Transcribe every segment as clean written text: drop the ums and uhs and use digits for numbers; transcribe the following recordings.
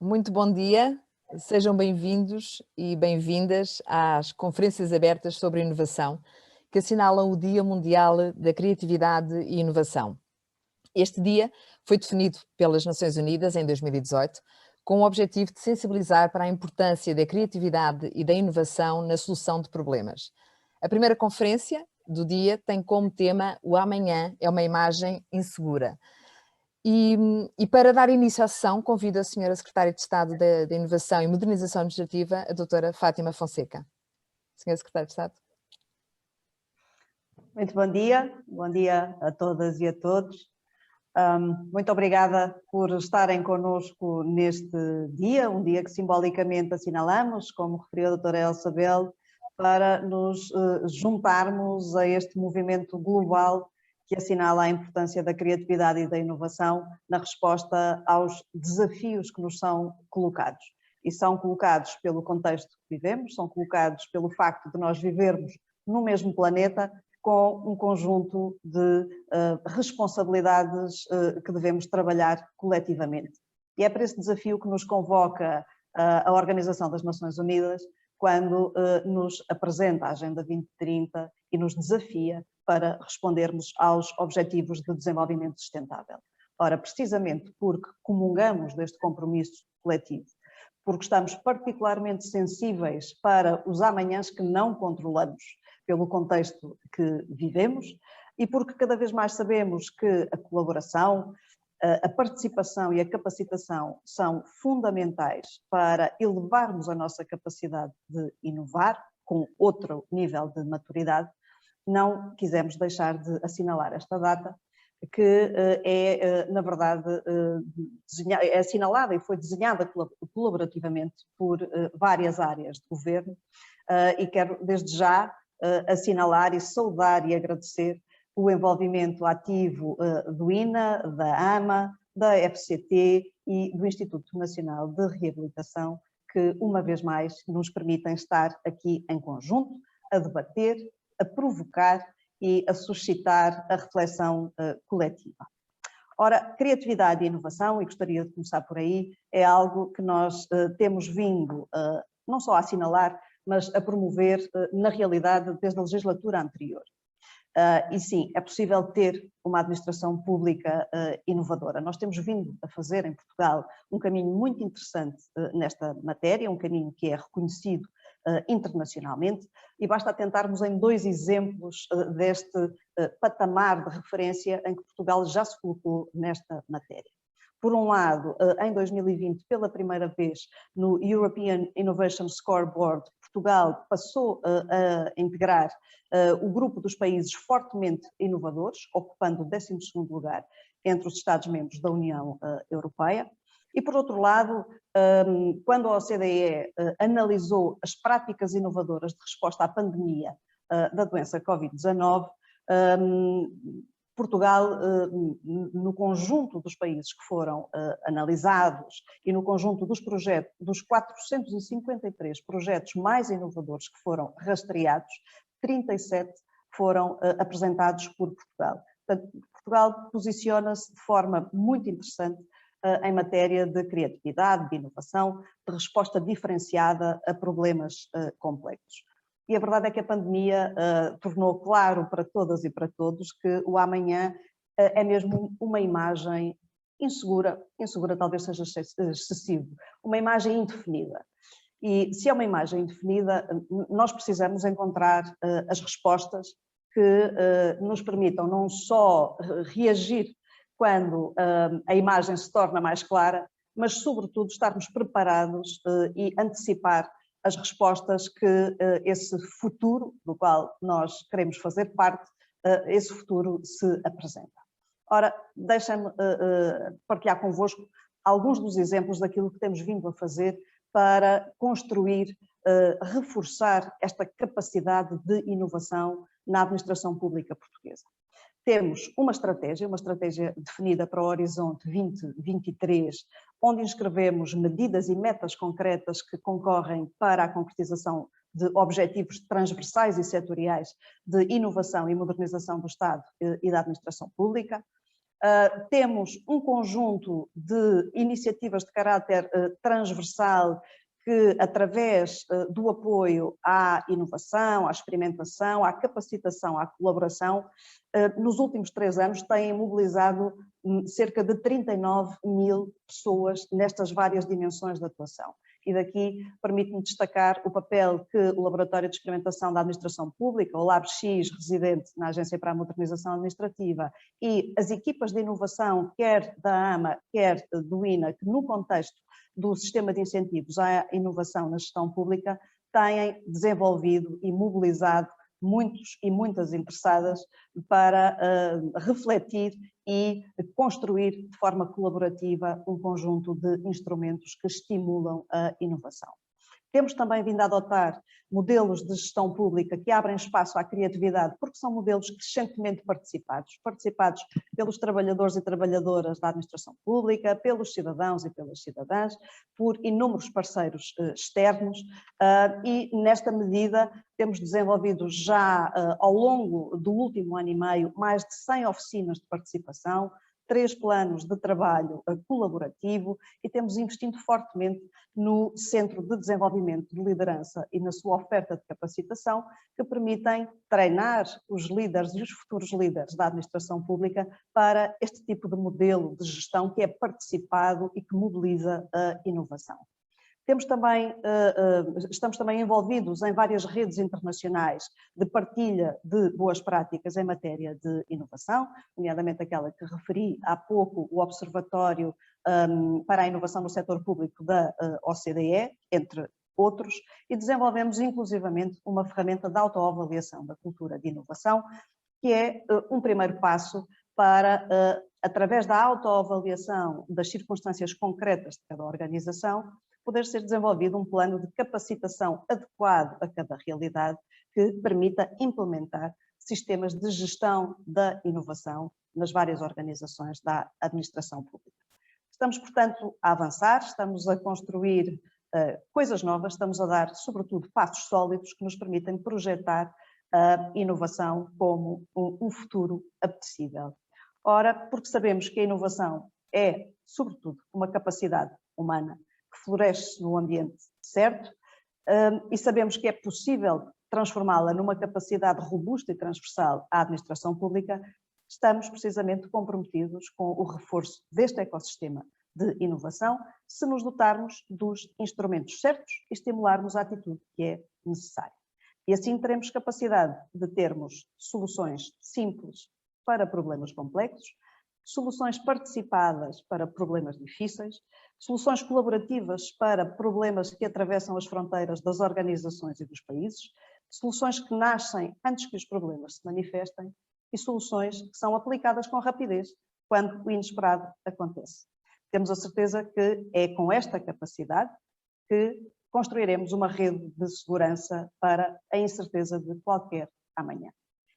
Muito bom dia, sejam bem-vindos e bem-vindas às conferências abertas sobre inovação, que assinalam o Dia Mundial da Criatividade e Inovação. Este dia foi definido pelas Nações Unidas em 2018, com o objetivo de sensibilizar para a importância da criatividade e da inovação na solução de problemas. A primeira conferência do dia tem como tema "O amanhã é uma imagem insegura". E para dar início à sessão, convido a senhora Secretária de Estado da Inovação e Modernização Administrativa, a doutora Fátima Fonseca. Senhora Secretária de Estado. Muito bom dia a todas e a todos. Muito obrigada por estarem connosco neste dia, um dia que simbolicamente assinalamos, como referiu a doutora Elsa Bell, para nos juntarmos a este movimento global que assinala a importância da criatividade e da inovação na resposta aos desafios que nos são colocados. E são colocados pelo contexto que vivemos, são colocados pelo facto de nós vivermos no mesmo planeta, com um conjunto de responsabilidades que devemos trabalhar coletivamente. E é para esse desafio que nos convoca a Organização das Nações Unidas, quando nos apresenta a Agenda 2030 e nos desafia para respondermos aos Objetivos de Desenvolvimento Sustentável. Ora, precisamente porque comungamos deste compromisso coletivo, porque estamos particularmente sensíveis para os amanhãs que não controlamos, pelo contexto que vivemos, e porque cada vez mais sabemos que a colaboração, a participação e a capacitação são fundamentais para elevarmos a nossa capacidade de inovar com outro nível de maturidade, não quisemos deixar de assinalar esta data, que na verdade, é assinalada e foi desenhada colaborativamente por várias áreas de governo, e quero desde já assinalar e saudar e agradecer o envolvimento ativo do INA, da AMA, da FCT e do Instituto Nacional de Reabilitação, que uma vez mais nos permitem estar aqui em conjunto, a debater, a provocar e a suscitar a reflexão coletiva. Ora, criatividade e inovação, e gostaria de começar por aí, é algo que nós temos vindo não só a assinalar, mas a promover na realidade desde a legislatura anterior. E sim, é possível ter uma administração pública inovadora. Nós temos vindo a fazer em Portugal um caminho muito interessante nesta matéria, um caminho que é reconhecido internacionalmente, e basta atentarmos em dois exemplos deste patamar de referência em que Portugal já se colocou nesta matéria. Por um lado, em 2020, pela primeira vez no European Innovation Scoreboard, Portugal passou a integrar o grupo dos países fortemente inovadores, ocupando o 12º lugar entre os Estados-membros da União Europeia. E, por outro lado, quando a OCDE analisou as práticas inovadoras de resposta à pandemia da doença Covid-19, Portugal, no conjunto dos países que foram analisados e no conjunto dos projetos, dos 453 projetos mais inovadores que foram rastreados, 37 foram apresentados por Portugal. Portanto, Portugal posiciona-se de forma muito interessante em matéria de criatividade, de inovação, de resposta diferenciada a problemas complexos. E a verdade é que a pandemia tornou claro para todas e para todos que o amanhã é mesmo uma imagem insegura, insegura talvez seja excessivo, uma imagem indefinida. E se é uma imagem indefinida, nós precisamos encontrar as respostas que nos permitam não só reagir quando a imagem se torna mais clara, mas sobretudo estarmos preparados e antecipar as respostas que esse futuro, do qual nós queremos fazer parte, esse futuro se apresenta. Ora, deixem-me partilhar convosco alguns dos exemplos daquilo que temos vindo a fazer para construir, reforçar esta capacidade de inovação na administração pública portuguesa. Temos uma estratégia definida para o Horizonte 2023, onde inscrevemos medidas e metas concretas que concorrem para a concretização de objetivos transversais e setoriais de inovação e modernização do Estado e da administração pública. Temos um conjunto de iniciativas de caráter transversal que, através do apoio à inovação, à experimentação, à capacitação, à colaboração, nos últimos 3 anos têm mobilizado cerca de 39 mil pessoas nestas várias dimensões de atuação. E daqui permite-me destacar o papel que o Laboratório de Experimentação da Administração Pública, o LabX, residente na Agência para a Modernização Administrativa, e as equipas de inovação, quer da AMA, quer do INA, que no contexto do sistema de incentivos à inovação na gestão pública, têm desenvolvido e mobilizado muitos e muitas interessadas para refletir e construir de forma colaborativa um conjunto de instrumentos que estimulam a inovação. Temos também vindo a adotar modelos de gestão pública que abrem espaço à criatividade, porque são modelos crescentemente participados pelos trabalhadores e trabalhadoras da administração pública, pelos cidadãos e pelas cidadãs, por inúmeros parceiros externos, e nesta medida temos desenvolvido já ao longo do último ano e meio mais de 100 oficinas de participação, 3 planos de trabalho colaborativo e temos investido fortemente no Centro de Desenvolvimento de Liderança e na sua oferta de capacitação, que permitem treinar os líderes e os futuros líderes da administração pública para este tipo de modelo de gestão que é participado e que mobiliza a inovação. Estamos também envolvidos em várias redes internacionais de partilha de boas práticas em matéria de inovação, nomeadamente aquela que referi há pouco, o Observatório para a Inovação no Setor Público da OCDE, entre outros, e desenvolvemos inclusivamente uma ferramenta de autoavaliação da cultura de inovação, que é um primeiro passo para, através da autoavaliação das circunstâncias concretas de cada organização, poder ser desenvolvido um plano de capacitação adequado a cada realidade que permita implementar sistemas de gestão da inovação nas várias organizações da administração pública. Estamos, portanto, a avançar, estamos a construir coisas novas, estamos a dar, sobretudo, passos sólidos que nos permitem projetar a inovação como um futuro apetecível. Ora, porque sabemos que a inovação é, sobretudo, uma capacidade humana que floresce no ambiente certo, e sabemos que é possível transformá-la numa capacidade robusta e transversal à administração pública, estamos precisamente comprometidos com o reforço deste ecossistema de inovação, se nos dotarmos dos instrumentos certos e estimularmos a atitude que é necessária. E assim teremos capacidade de termos soluções simples para problemas complexos, soluções participadas para problemas difíceis, soluções colaborativas para problemas que atravessam as fronteiras das organizações e dos países, soluções que nascem antes que os problemas se manifestem e soluções que são aplicadas com rapidez quando o inesperado acontece. Temos a certeza que é com esta capacidade que construiremos uma rede de segurança para a incerteza de qualquer amanhã.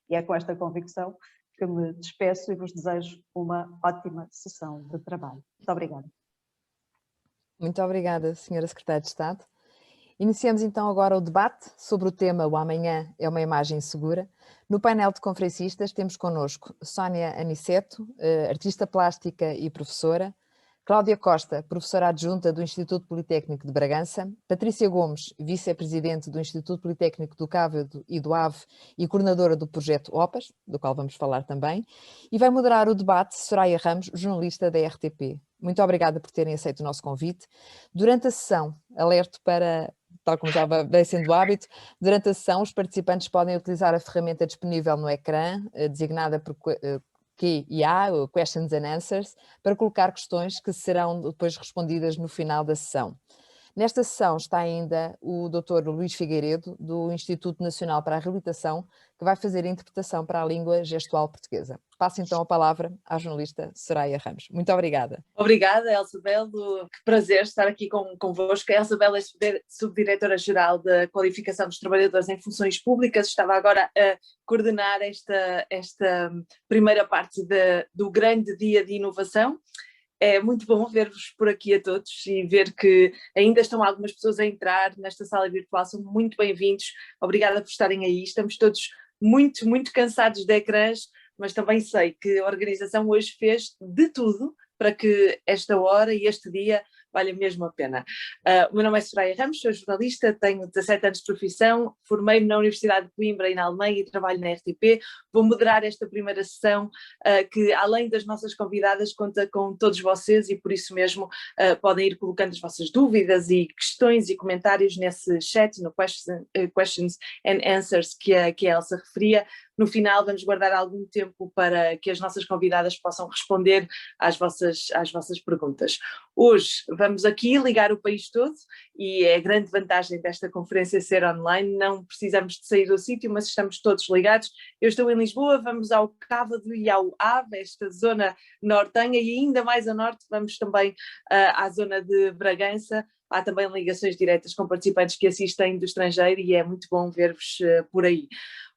E é com esta convicção que me despeço e vos desejo uma ótima sessão de trabalho. Muito obrigada. Muito obrigada, Sra. Secretária de Estado. Iniciamos então agora o debate sobre o tema O Amanhã é uma Imagem Segura. No painel de conferencistas temos connosco Sónia Aniceto, artista plástica e professora, Cláudia Costa, professora adjunta do Instituto Politécnico de Bragança, Patrícia Gomes, vice-presidente do Instituto Politécnico do Cabo e do Ave e coordenadora do projeto OPAS, do qual vamos falar também, e vai moderar o debate Soraya Ramos, jornalista da RTP. Muito obrigada por terem aceito o nosso convite. Durante a sessão, alerto para, tal como já vem sendo hábito, durante a sessão os participantes podem utilizar a ferramenta disponível no ecrã, designada por Q&A, Questions and Answers, para colocar questões que serão depois respondidas no final da sessão. Nesta sessão está ainda o Dr. Luís Figueiredo, do Instituto Nacional para a Reabilitação, que vai fazer a interpretação para a língua gestual portuguesa. Passo então a palavra à jornalista Soraya Ramos. Muito obrigada. Obrigada, Elsa Belo. Que prazer estar aqui convosco. A Elsa Belo é subdiretora-geral da Qualificação dos Trabalhadores em Funções Públicas. Estava agora a coordenar esta primeira parte do grande dia de inovação. É muito bom ver-vos por aqui a todos e ver que ainda estão algumas pessoas a entrar nesta sala virtual. São muito bem-vindos. Obrigada por estarem aí. Estamos todos muito cansados de ecrãs, mas também sei que a organização hoje fez de tudo para que esta hora e este dia valha mesmo a pena. O meu nome é Soraya Ramos, sou jornalista, tenho 17 anos de profissão, formei-me na Universidade de Coimbra e na Alemanha e trabalho na RTP. Vou moderar esta primeira sessão que, além das nossas convidadas, conta com todos vocês e por isso mesmo podem ir colocando as vossas dúvidas e questões e comentários nesse chat, no Questions and Answers que a Elsa referia. No final vamos guardar algum tempo para que as nossas convidadas possam responder às vossas perguntas. Hoje vamos aqui ligar o país todo e é a grande vantagem desta conferência ser online, não precisamos de sair do sítio, mas estamos todos ligados. Eu estou em Lisboa, vamos ao Cávado e ao Ave, esta zona nortenha, e ainda mais a norte vamos também à zona de Bragança. Há também ligações diretas com participantes que assistem do estrangeiro e é muito bom ver-vos por aí.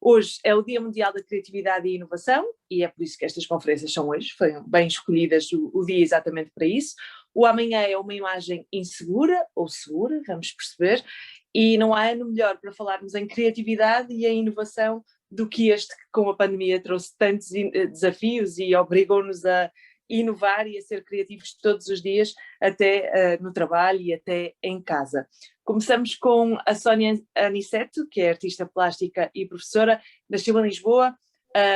Hoje é o Dia Mundial da Criatividade e Inovação e é por isso que estas conferências são hoje, foram bem escolhidas o dia exatamente para isso. O amanhã é uma imagem insegura ou segura, vamos perceber, e não há ano melhor para falarmos em criatividade e em inovação do que este que com a pandemia trouxe tantos desafios e obrigou-nos a inovar e a ser criativos todos os dias, até no trabalho e até em casa. Começamos com a Sónia Aniceto, que é artista plástica e professora, nasceu em Lisboa,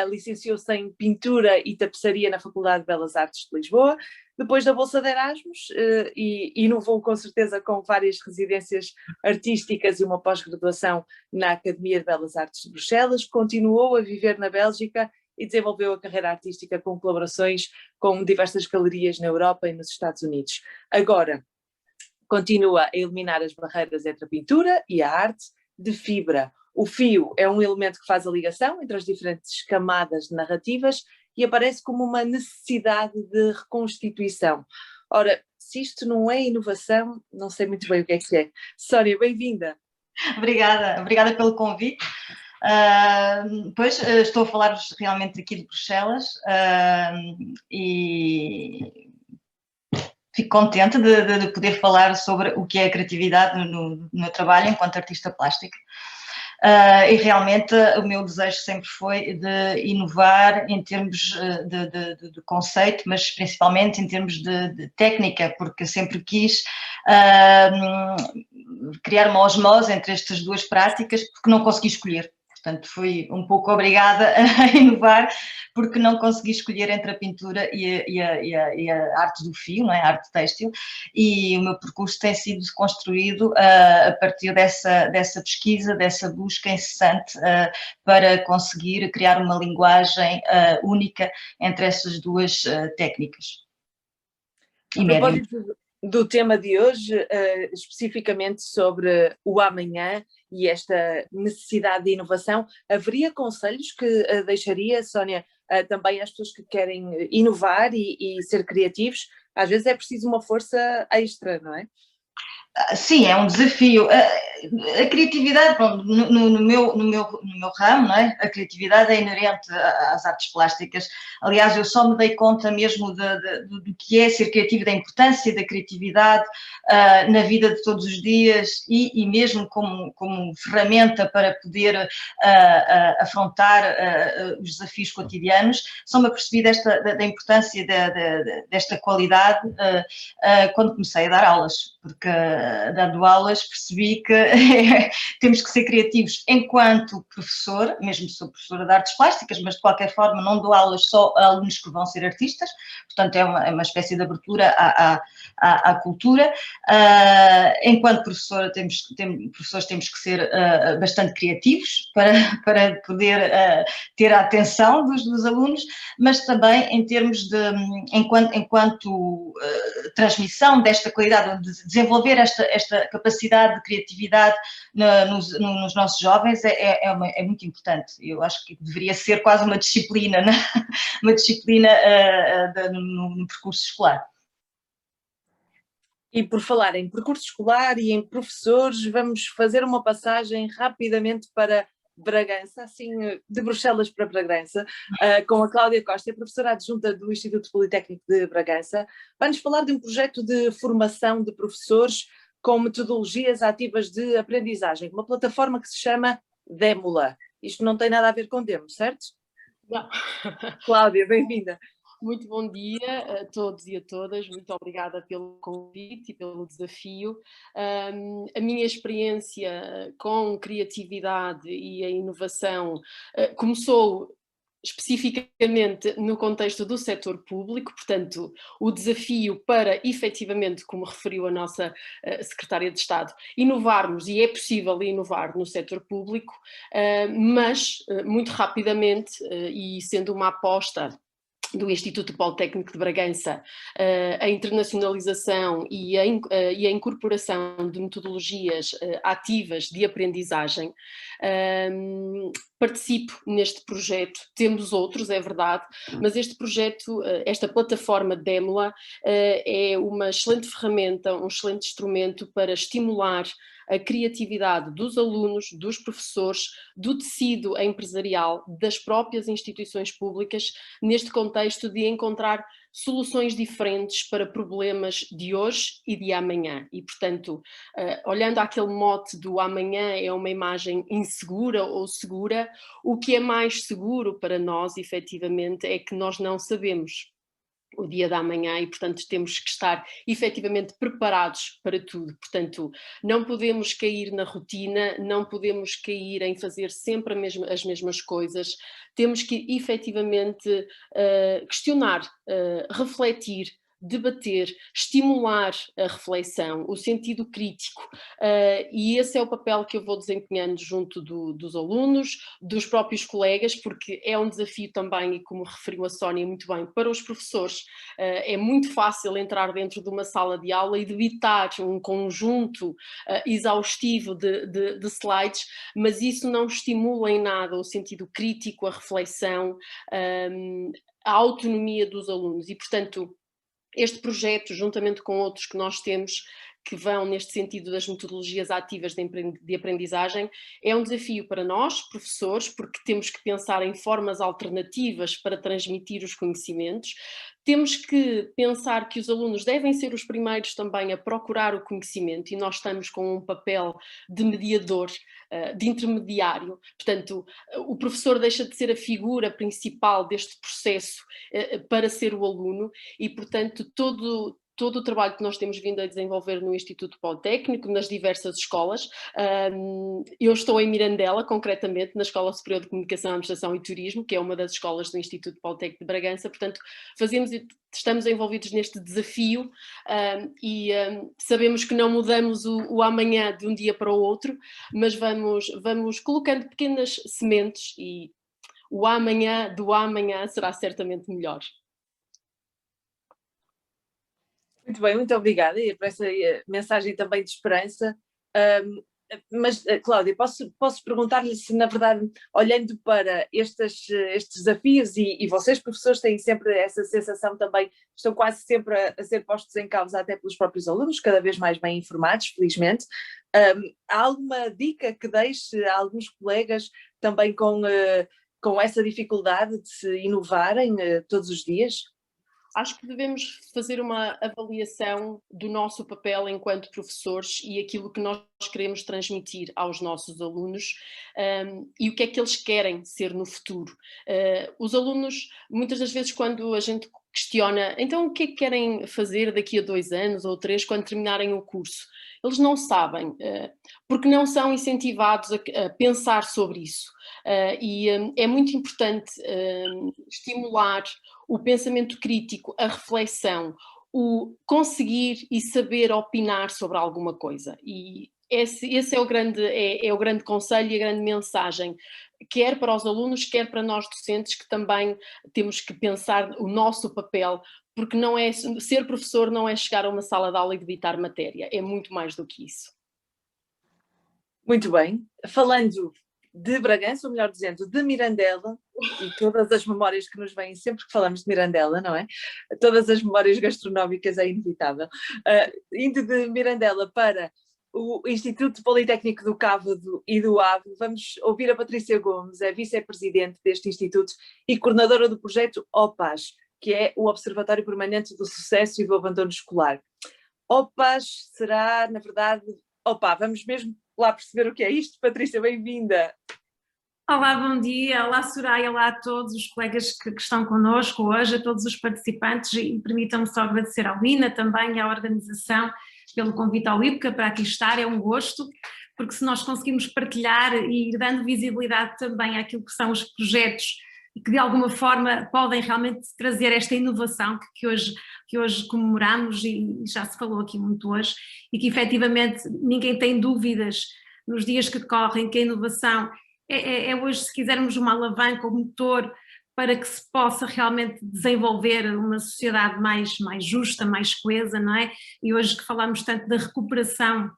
licenciou-se em pintura e tapeçaria na Faculdade de Belas Artes de Lisboa, depois da Bolsa de Erasmus, e inovou com certeza com várias residências artísticas e uma pós-graduação na Academia de Belas Artes de Bruxelas, continuou a viver na Bélgica e desenvolveu a carreira artística com colaborações com diversas galerias na Europa e nos Estados Unidos. Agora, continua a eliminar as barreiras entre a pintura e a arte de fibra. O fio é um elemento que faz a ligação entre as diferentes camadas narrativas e aparece como uma necessidade de reconstituição. Ora, se isto não é inovação, não sei muito bem o que é que é. Sónia, bem-vinda. Obrigada pelo convite. Estou a falar-vos realmente aqui de Bruxelas e fico contente de poder falar sobre o que é a criatividade no meu trabalho enquanto artista plástica. E realmente o meu desejo sempre foi de inovar em termos de conceito, mas principalmente em termos de técnica, porque sempre quis criar uma osmose entre estas duas práticas, porque não consegui escolher. Portanto, fui um pouco obrigada a inovar, porque não consegui escolher entre a pintura e a arte do fio, não é? A arte têxtil, e o meu percurso tem sido construído a partir dessa pesquisa, dessa busca incessante para conseguir criar uma linguagem única entre essas duas técnicas. A propósito do tema de hoje, especificamente sobre o amanhã e esta necessidade de inovação, haveria conselhos que deixaria, Sónia, também às pessoas que querem inovar e ser criativos? Às vezes é preciso uma força extra, não é? Sim, é um desafio. A criatividade, bom, no meu ramo, não é? A criatividade é inerente às artes plásticas. Aliás, eu só me dei conta mesmo do que é ser criativo, da importância da criatividade na vida de todos os dias e mesmo como ferramenta para poder afrontar os desafios cotidianos. Só me apercebi da importância desta qualidade quando comecei a dar aulas, porque dando aulas percebi que temos que ser criativos enquanto professor, mesmo sou professora de artes plásticas, mas de qualquer forma não dou aulas só a alunos que vão ser artistas, portanto é uma espécie de abertura à cultura. Enquanto professora professores temos que ser bastante criativos para poder ter a atenção dos alunos, mas também em termos de, enquanto transmissão desta qualidade, de desenvolver esta capacidade de criatividade nos nossos jovens é muito importante. Eu acho que deveria ser quase uma disciplina, né? Uma disciplina no percurso escolar. E por falar em percurso escolar e em professores, vamos fazer uma passagem rapidamente para Bragança, assim, de Bruxelas para Bragança, com a Cláudia Costa, professora adjunta do Instituto Politécnico de Bragança. Vai-nos falar de um projeto de formação de professores com metodologias ativas de aprendizagem, uma plataforma que se chama Démula. Isto não tem nada a ver com Demo, certo? Não. Cláudia, bem-vinda. Muito bom dia a todos e a todas, muito obrigada pelo convite e pelo desafio. A minha experiência com criatividade e a inovação começou especificamente no contexto do setor público, portanto, o desafio para efetivamente, como referiu a nossa Secretária de Estado, inovarmos, e é possível inovar no setor público, mas muito rapidamente, e sendo uma aposta do Instituto Politécnico de Bragança, a internacionalização e a incorporação de metodologias ativas de aprendizagem. Participo neste projeto, temos outros, é verdade, mas este projeto, esta plataforma Demla, é uma excelente ferramenta, um excelente instrumento para estimular a criatividade dos alunos, dos professores, do tecido empresarial, das próprias instituições públicas, neste contexto de encontrar soluções diferentes para problemas de hoje e de amanhã. E, portanto, olhando àquele mote do amanhã é uma imagem insegura ou segura, o que é mais seguro para nós, efetivamente, é que nós não sabemos o dia da manhã e, portanto, temos que estar efetivamente preparados para tudo. Portanto, não podemos cair na rotina, não podemos cair em fazer sempre as mesmas coisas, temos que efetivamente questionar, refletir, debater, estimular a reflexão, o sentido crítico, e esse é o papel que eu vou desempenhando junto dos alunos, dos próprios colegas, porque é um desafio também, e como referiu a Sónia muito bem, para os professores. É muito fácil entrar dentro de uma sala de aula e debitar um conjunto exaustivo de slides, mas isso não estimula em nada o sentido crítico, a reflexão, a autonomia dos alunos e, portanto, este projeto, juntamente com outros que nós temos, que vão neste sentido das metodologias ativas de aprendizagem, é um desafio para nós, professores, porque temos que pensar em formas alternativas para transmitir os conhecimentos, temos que pensar que os alunos devem ser os primeiros também a procurar o conhecimento e nós estamos com um papel de mediador, de intermediário, portanto, o professor deixa de ser a figura principal deste processo para ser o aluno e, portanto, todo o trabalho que nós temos vindo a desenvolver no Instituto Politécnico, nas diversas escolas. Eu estou em Mirandela, concretamente, na Escola Superior de Comunicação, Administração e Turismo, que é uma das escolas do Instituto Politécnico de Bragança, portanto, estamos envolvidos neste desafio e sabemos que não mudamos o amanhã de um dia para o outro, mas vamos colocando pequenas sementes e o amanhã do amanhã será certamente melhor. Muito bem, muito obrigada e por essa mensagem também de esperança. Mas, Cláudia, posso perguntar-lhe se, na verdade, olhando para estes desafios, e vocês, professores, têm sempre essa sensação também, estão quase sempre a ser postos em causa até pelos próprios alunos, cada vez mais bem informados, felizmente. Há alguma dica que deixe a alguns colegas também com essa dificuldade de se inovarem todos os dias? Acho que devemos fazer uma avaliação do nosso papel enquanto professores e aquilo que nós queremos transmitir aos nossos alunos e o que é que eles querem ser no futuro. Os alunos, muitas das vezes, quando a gente questiona, então o que é que querem fazer daqui a 2 anos ou 3 quando terminarem o curso? Eles não sabem, porque não são incentivados a pensar sobre isso. E é muito importante estimular o pensamento crítico, a reflexão, o conseguir e saber opinar sobre alguma coisa. E esse é o grande conselho e a grande mensagem, quer para os alunos, quer para nós docentes, que também temos que pensar o nosso papel, porque ser professor não é chegar a uma sala de aula e debitar matéria, é muito mais do que isso. Muito bem. Falando de Bragança, ou melhor dizendo, de Mirandela, e todas as memórias que nos vêm sempre que falamos de Mirandela, não é? Todas as memórias gastronómicas é inevitável. Indo de Mirandela para o Instituto Politécnico do Cávado e do Ave, vamos ouvir a Patrícia Gomes, é vice-presidente deste instituto e coordenadora do projeto OPAS, que é o Observatório Permanente do Sucesso e do Abandono Escolar. OPAS será, na verdade, vamos mesmo lá perceber o que é isto. Patrícia, bem-vinda. Olá, bom dia, olá Soraya, olá a todos os colegas que estão connosco hoje, a todos os participantes, e permitam-me só agradecer ao INA também e à organização pelo convite ao IPCA para aqui estar, é um gosto, porque se nós conseguimos partilhar e ir dando visibilidade também àquilo que são os projetos e que de alguma forma podem realmente trazer esta inovação que hoje comemoramos e já se falou aqui muito hoje, e que efetivamente ninguém tem dúvidas nos dias que decorrem que a inovação é hoje, se quisermos, uma alavanca, um motor para que se possa realmente desenvolver uma sociedade mais justa, mais coesa, não é? E hoje que falamos tanto da recuperação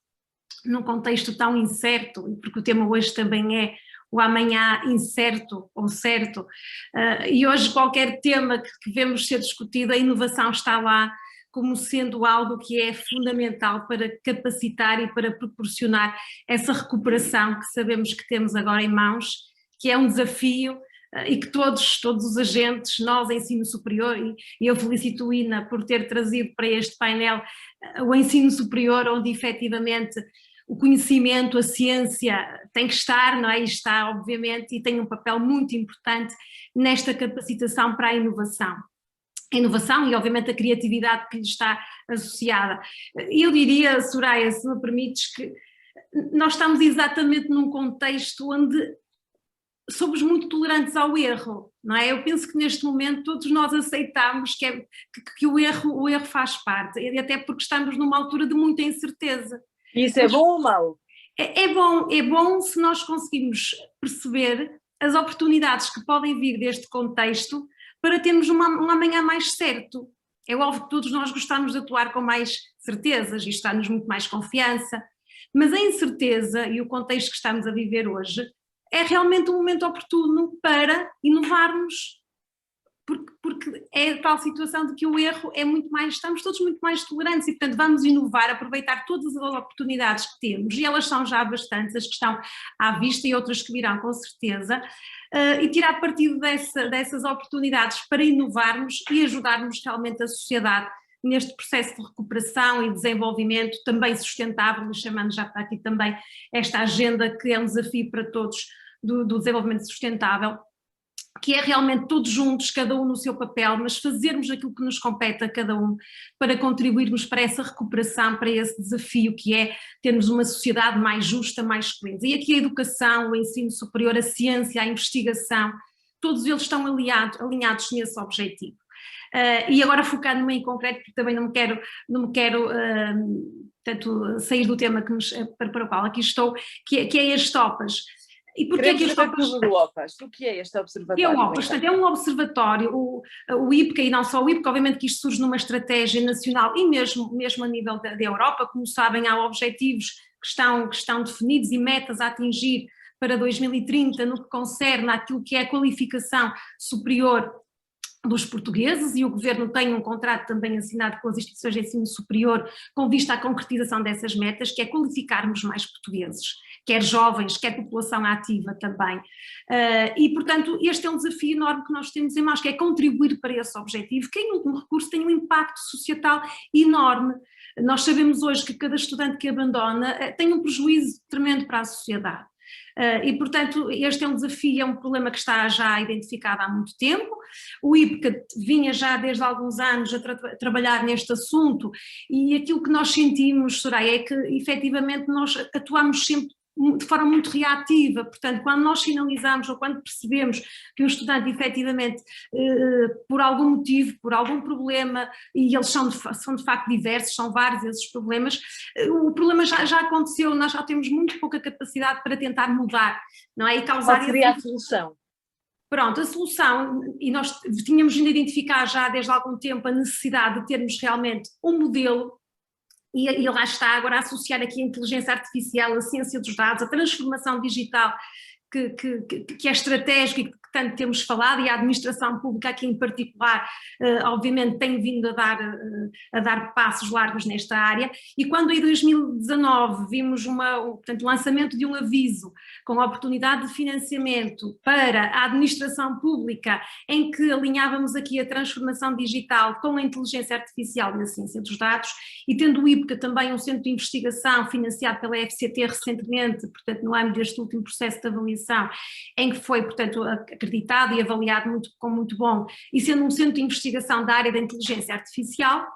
num contexto tão incerto, porque o tema hoje também é o amanhã incerto ou certo, e hoje qualquer tema que vemos ser discutido, a inovação está lá como sendo algo que é fundamental para capacitar e para proporcionar essa recuperação que sabemos que temos agora em mãos, que é um desafio e que todos os agentes, nós, ensino superior, e eu felicito o INA por ter trazido para este painel o ensino superior, onde efetivamente o conhecimento, a ciência tem que estar, não é? E está, obviamente, e tem um papel muito importante nesta capacitação para a inovação. A inovação e, obviamente, a criatividade que lhe está associada. Eu diria, Soraya, se me permites, que nós estamos exatamente num contexto onde somos muito tolerantes ao erro, não é? Eu penso que neste momento todos nós aceitamos que o erro faz parte, e até porque estamos numa altura de muita incerteza. Isso é bom ou mau? É bom se nós conseguirmos perceber as oportunidades que podem vir deste contexto para termos um amanhã mais certo. É óbvio que todos nós gostamos de atuar com mais certezas e está-nos muito mais confiança, mas a incerteza e o contexto que estamos a viver hoje é realmente um momento oportuno para inovarmos, porque é a tal situação de que o erro é muito mais, estamos todos muito mais tolerantes e, portanto, vamos inovar, aproveitar todas as oportunidades que temos, e elas são já bastantes, as que estão à vista e outras que virão com certeza, e tirar partido dessas oportunidades para inovarmos e ajudarmos realmente a sociedade neste processo de recuperação e desenvolvimento também sustentável, chamando já para aqui também esta agenda que é um desafio para todos do desenvolvimento sustentável, que é realmente todos juntos, cada um no seu papel, mas fazermos aquilo que nos compete a cada um para contribuirmos para essa recuperação, para esse desafio que é termos uma sociedade mais justa, mais coesa. E aqui a educação, o ensino superior, a ciência, a investigação, todos eles estão alinhados nesse objetivo. E agora focando-me em concreto, porque também não me quero tanto sair do tema para o qual aqui estou, que é as topas. E porquê é que este OPAS? O que é este observatório? É um OPAS, portanto, é um observatório, o IPCA, e não só o IPCA, obviamente que isto surge numa estratégia nacional e mesmo a nível da Europa, como sabem, há objetivos que estão definidos e metas a atingir para 2030 no que concerne àquilo que é a qualificação superior dos portugueses, e o Governo tem um contrato também assinado com as instituições de ensino superior com vista à concretização dessas metas, que é qualificarmos mais portugueses, quer jovens, quer população ativa também. E, portanto, este é um desafio enorme que nós temos em mãos, que é contribuir para esse objetivo, que em último recurso tem um impacto societal enorme. Nós sabemos hoje que cada estudante que abandona tem um prejuízo tremendo para a sociedade. E, portanto, este é um desafio, é um problema que está já identificado há muito tempo. O IPCA vinha já desde alguns anos a trabalhar neste assunto, e aquilo que nós sentimos, Soraya, é que efetivamente nós atuamos sempre de forma muito reativa. Portanto, quando nós sinalizamos ou quando percebemos que um estudante efetivamente, por algum motivo, por algum problema, e eles são de facto diversos, são vários esses problemas, o problema já aconteceu, nós já temos muito pouca capacidade para tentar mudar, não é? E causar... Qual seria a solução? Pronto, a solução, e nós tínhamos vindo a identificar já desde algum tempo a necessidade de termos realmente um modelo. E lá está agora a associar aqui a inteligência artificial, a ciência dos dados, a transformação digital que é estratégica e que tanto temos falado, e a administração pública aqui em particular, obviamente tem vindo a dar passos largos nesta área, e quando em 2019 vimos portanto, o lançamento de um aviso com a oportunidade de financiamento para a administração pública, em que alinhávamos aqui a transformação digital com a inteligência artificial e a ciência dos dados, e tendo o IPCA também um centro de investigação financiado pela FCT recentemente, portanto no âmbito deste último processo de avaliação, em que foi, portanto, acreditado e avaliado como muito bom, e sendo um centro de investigação da área da inteligência artificial,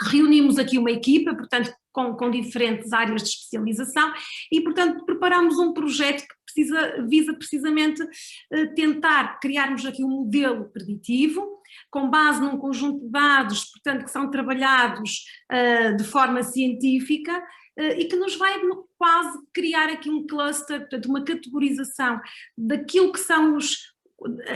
reunimos aqui uma equipa, portanto, com diferentes áreas de especialização e, portanto, preparamos um projeto que visa precisamente tentar criarmos aqui um modelo preditivo, com base num conjunto de dados, portanto, que são trabalhados de forma científica e que nos vai quase criar aqui um cluster, portanto, uma categorização daquilo que são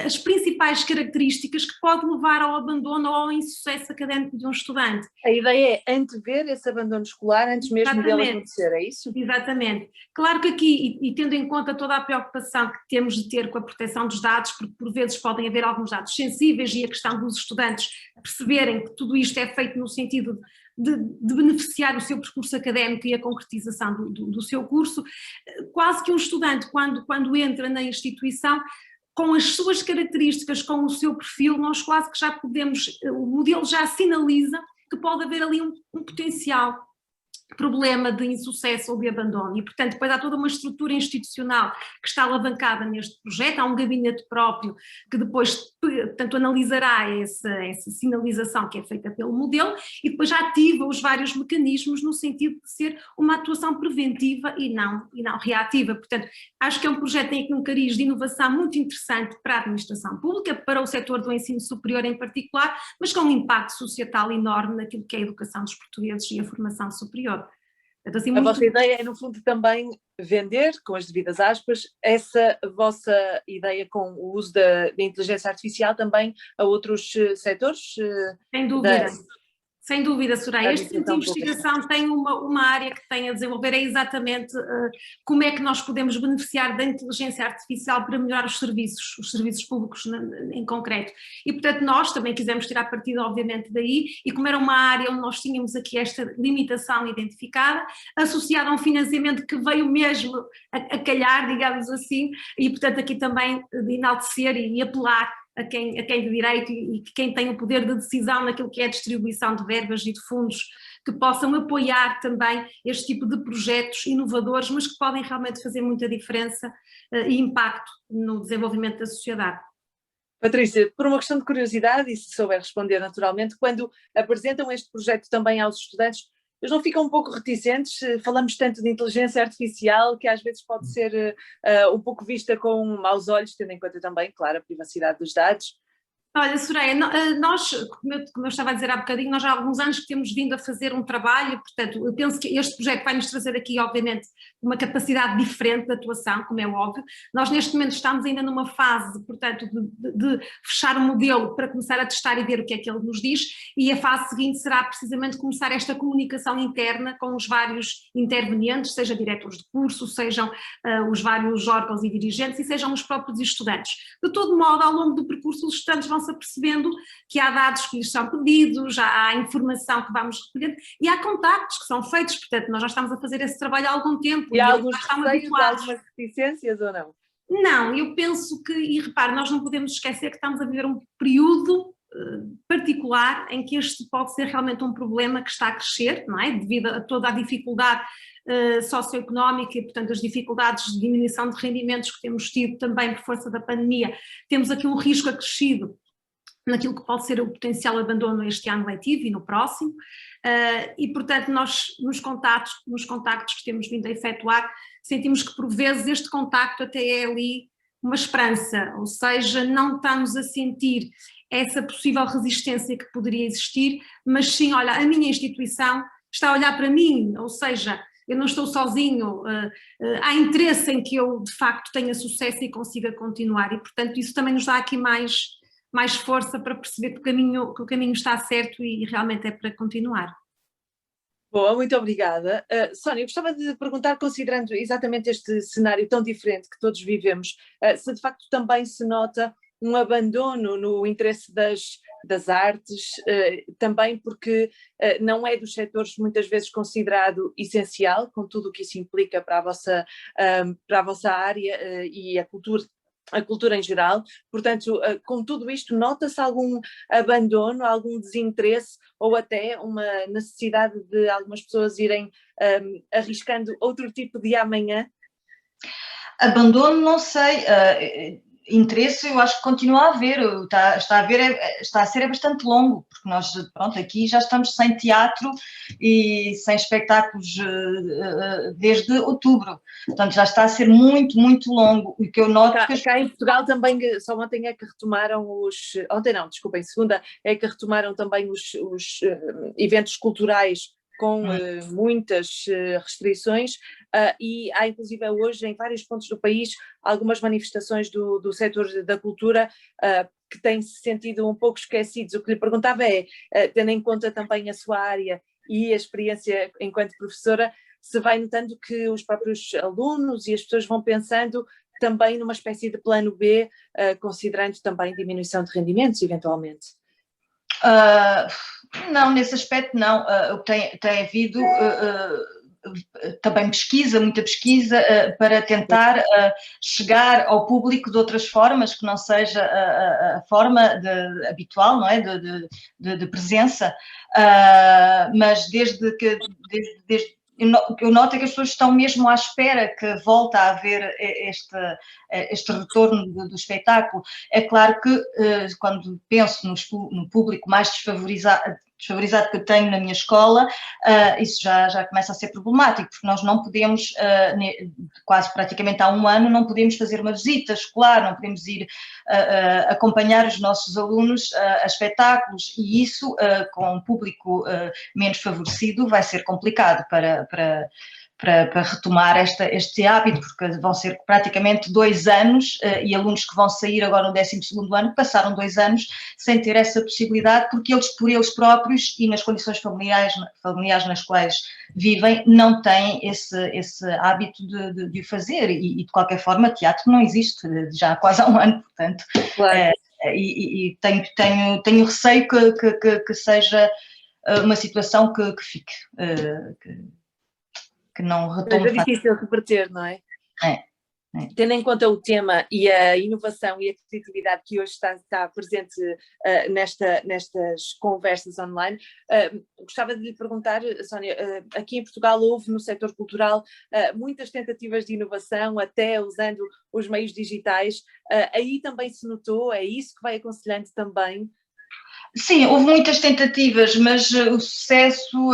as principais características que pode levar ao abandono ou ao insucesso académico de um estudante. A ideia é antever esse abandono escolar antes mesmo dele acontecer, é isso? Exatamente. Claro que aqui, e tendo em conta toda a preocupação que temos de ter com a proteção dos dados, porque por vezes podem haver alguns dados sensíveis e a questão dos estudantes perceberem que tudo isto é feito no sentido de beneficiar o seu percurso académico e a concretização do seu curso, quase que um estudante, quando entra na instituição, com as suas características, com o seu perfil, nós quase que já podemos, o modelo já sinaliza que pode haver ali um potencial problema de insucesso ou de abandono, e portanto depois há toda uma estrutura institucional que está alavancada neste projeto, há um gabinete próprio que depois, portanto, analisará essa sinalização que é feita pelo modelo e depois já ativa os vários mecanismos no sentido de ser uma atuação preventiva e não reativa. Portanto, acho que é um projeto que tem aqui um cariz de inovação muito interessante para a administração pública, para o setor do ensino superior em particular, mas com um impacto societal enorme naquilo que é a educação dos portugueses e a formação superior. Assim, a vossa ideia é, no fundo, também vender, com as devidas aspas, essa vossa ideia com o uso da inteligência artificial também a outros setores? Sem dúvida. Sem dúvida, Soraya. Este centro de investigação tem uma área que tem a desenvolver, é exatamente como é que nós podemos beneficiar da inteligência artificial para melhorar os serviços públicos em concreto. E, portanto, nós também quisemos tirar partido, obviamente, daí, e como era uma área onde nós tínhamos aqui esta limitação identificada, associada a um financiamento que veio mesmo a calhar, digamos assim, e, portanto, aqui também de enaltecer e apelar a quem de direito e quem tem o poder de decisão naquilo que é a distribuição de verbas e de fundos, que possam apoiar também este tipo de projetos inovadores, mas que podem realmente fazer muita diferença e impacto no desenvolvimento da sociedade. Patrícia, por uma questão de curiosidade, e se souber responder naturalmente, quando apresentam este projeto também aos estudantes, eles não ficam um pouco reticentes? Falamos tanto de inteligência artificial que às vezes pode ser um pouco vista com maus olhos, tendo em conta também, claro, a privacidade dos dados. Olha, Soraya, nós, como eu estava a dizer há bocadinho, nós já há alguns anos que temos vindo a fazer um trabalho, portanto, eu penso que este projeto vai nos trazer aqui, obviamente, uma capacidade diferente de atuação, como é óbvio. Nós neste momento estamos ainda numa fase, portanto, de fechar o modelo para começar a testar e ver o que é que ele nos diz, e a fase seguinte será precisamente começar esta comunicação interna com os vários intervenientes, seja diretores de curso, sejam os vários órgãos e dirigentes e sejam os próprios estudantes. De todo modo, ao longo do percurso, os estudantes vão se apercebendo que há dados que lhes são pedidos, já há informação que vamos recolhendo e há contactos que são feitos, portanto nós já estamos a fazer esse trabalho há algum tempo. E há alguns receios, algumas reticências ou não? Não, eu penso que, e repare, nós não podemos esquecer que estamos a viver um período particular em que este pode ser realmente um problema que está a crescer, não é? Devido a toda a dificuldade socioeconómica e, portanto, as dificuldades de diminuição de rendimentos que temos tido também por força da pandemia, temos aqui um risco acrescido naquilo que pode ser o potencial abandono este ano letivo e no próximo, e portanto nós nos contactos que temos vindo a efetuar, sentimos que por vezes este contacto até é ali uma esperança, ou seja, não estamos a sentir essa possível resistência que poderia existir, mas sim, olha, a minha instituição está a olhar para mim, ou seja, eu não estou sozinho, há interesse em que eu de facto tenha sucesso e consiga continuar, e portanto isso também nos dá aqui mais força para perceber que o caminho está certo e realmente é para continuar. Boa, muito obrigada. Sónia, gostava de perguntar, considerando exatamente este cenário tão diferente que todos vivemos, se de facto também se nota um abandono no interesse das artes, também porque não é dos setores muitas vezes considerado essencial, com tudo o que isso implica para a vossa área e a cultura em geral. Portanto, com tudo isto, nota-se algum abandono, algum desinteresse ou até uma necessidade de algumas pessoas irem arriscando outro tipo de amanhã? Abandono, não sei. Interesse, eu acho que continua a haver. Está a ser bastante longo, porque nós, pronto, aqui já estamos sem teatro e sem espetáculos desde outubro. Portanto, já está a ser muito, muito longo. O que eu noto cá em Portugal também, só ontem é que retomaram segunda é que retomaram também os eventos culturais com muitas restrições e há inclusive hoje em vários pontos do país algumas manifestações do setor da cultura que têm-se sentido um pouco esquecidos. O que lhe perguntava é, tendo em conta também a sua área e a experiência enquanto professora, se vai notando que os próprios alunos e as pessoas vão pensando também numa espécie de plano B, considerando também diminuição de rendimentos, eventualmente? Não, nesse aspecto não. Tem havido também muita pesquisa para tentar chegar ao público de outras formas, que não seja a forma habitual, não é? de presença, mas desde eu noto é que as pessoas estão mesmo à espera que volte a haver este retorno do espetáculo. É claro que quando penso no público mais desfavorizado que eu tenho na minha escola, isso já começa a ser problemático, porque nós não podemos, quase praticamente há um ano, não podemos fazer uma visita escolar, não podemos ir acompanhar os nossos alunos a espetáculos, e isso, com um público menos favorecido, vai ser complicado para retomar este hábito, porque vão ser praticamente 2 anos e alunos que vão sair agora no 12º ano passaram 2 anos sem ter essa possibilidade, porque eles, por eles próprios e nas condições familiares nas quais vivem, não têm esse hábito de o fazer e de qualquer forma teatro não existe já há quase há um ano, portanto, claro. E tenho receio que seja uma situação que fique, que não retome. É difícil reverter, não é? É. Tendo em conta o tema e a inovação e a criatividade que hoje está presente nestas conversas online, gostava de lhe perguntar, Sónia, aqui em Portugal houve no setor cultural muitas tentativas de inovação, até usando os meios digitais, aí também se notou, é isso que vai aconselhando também? Sim, houve muitas tentativas, mas o sucesso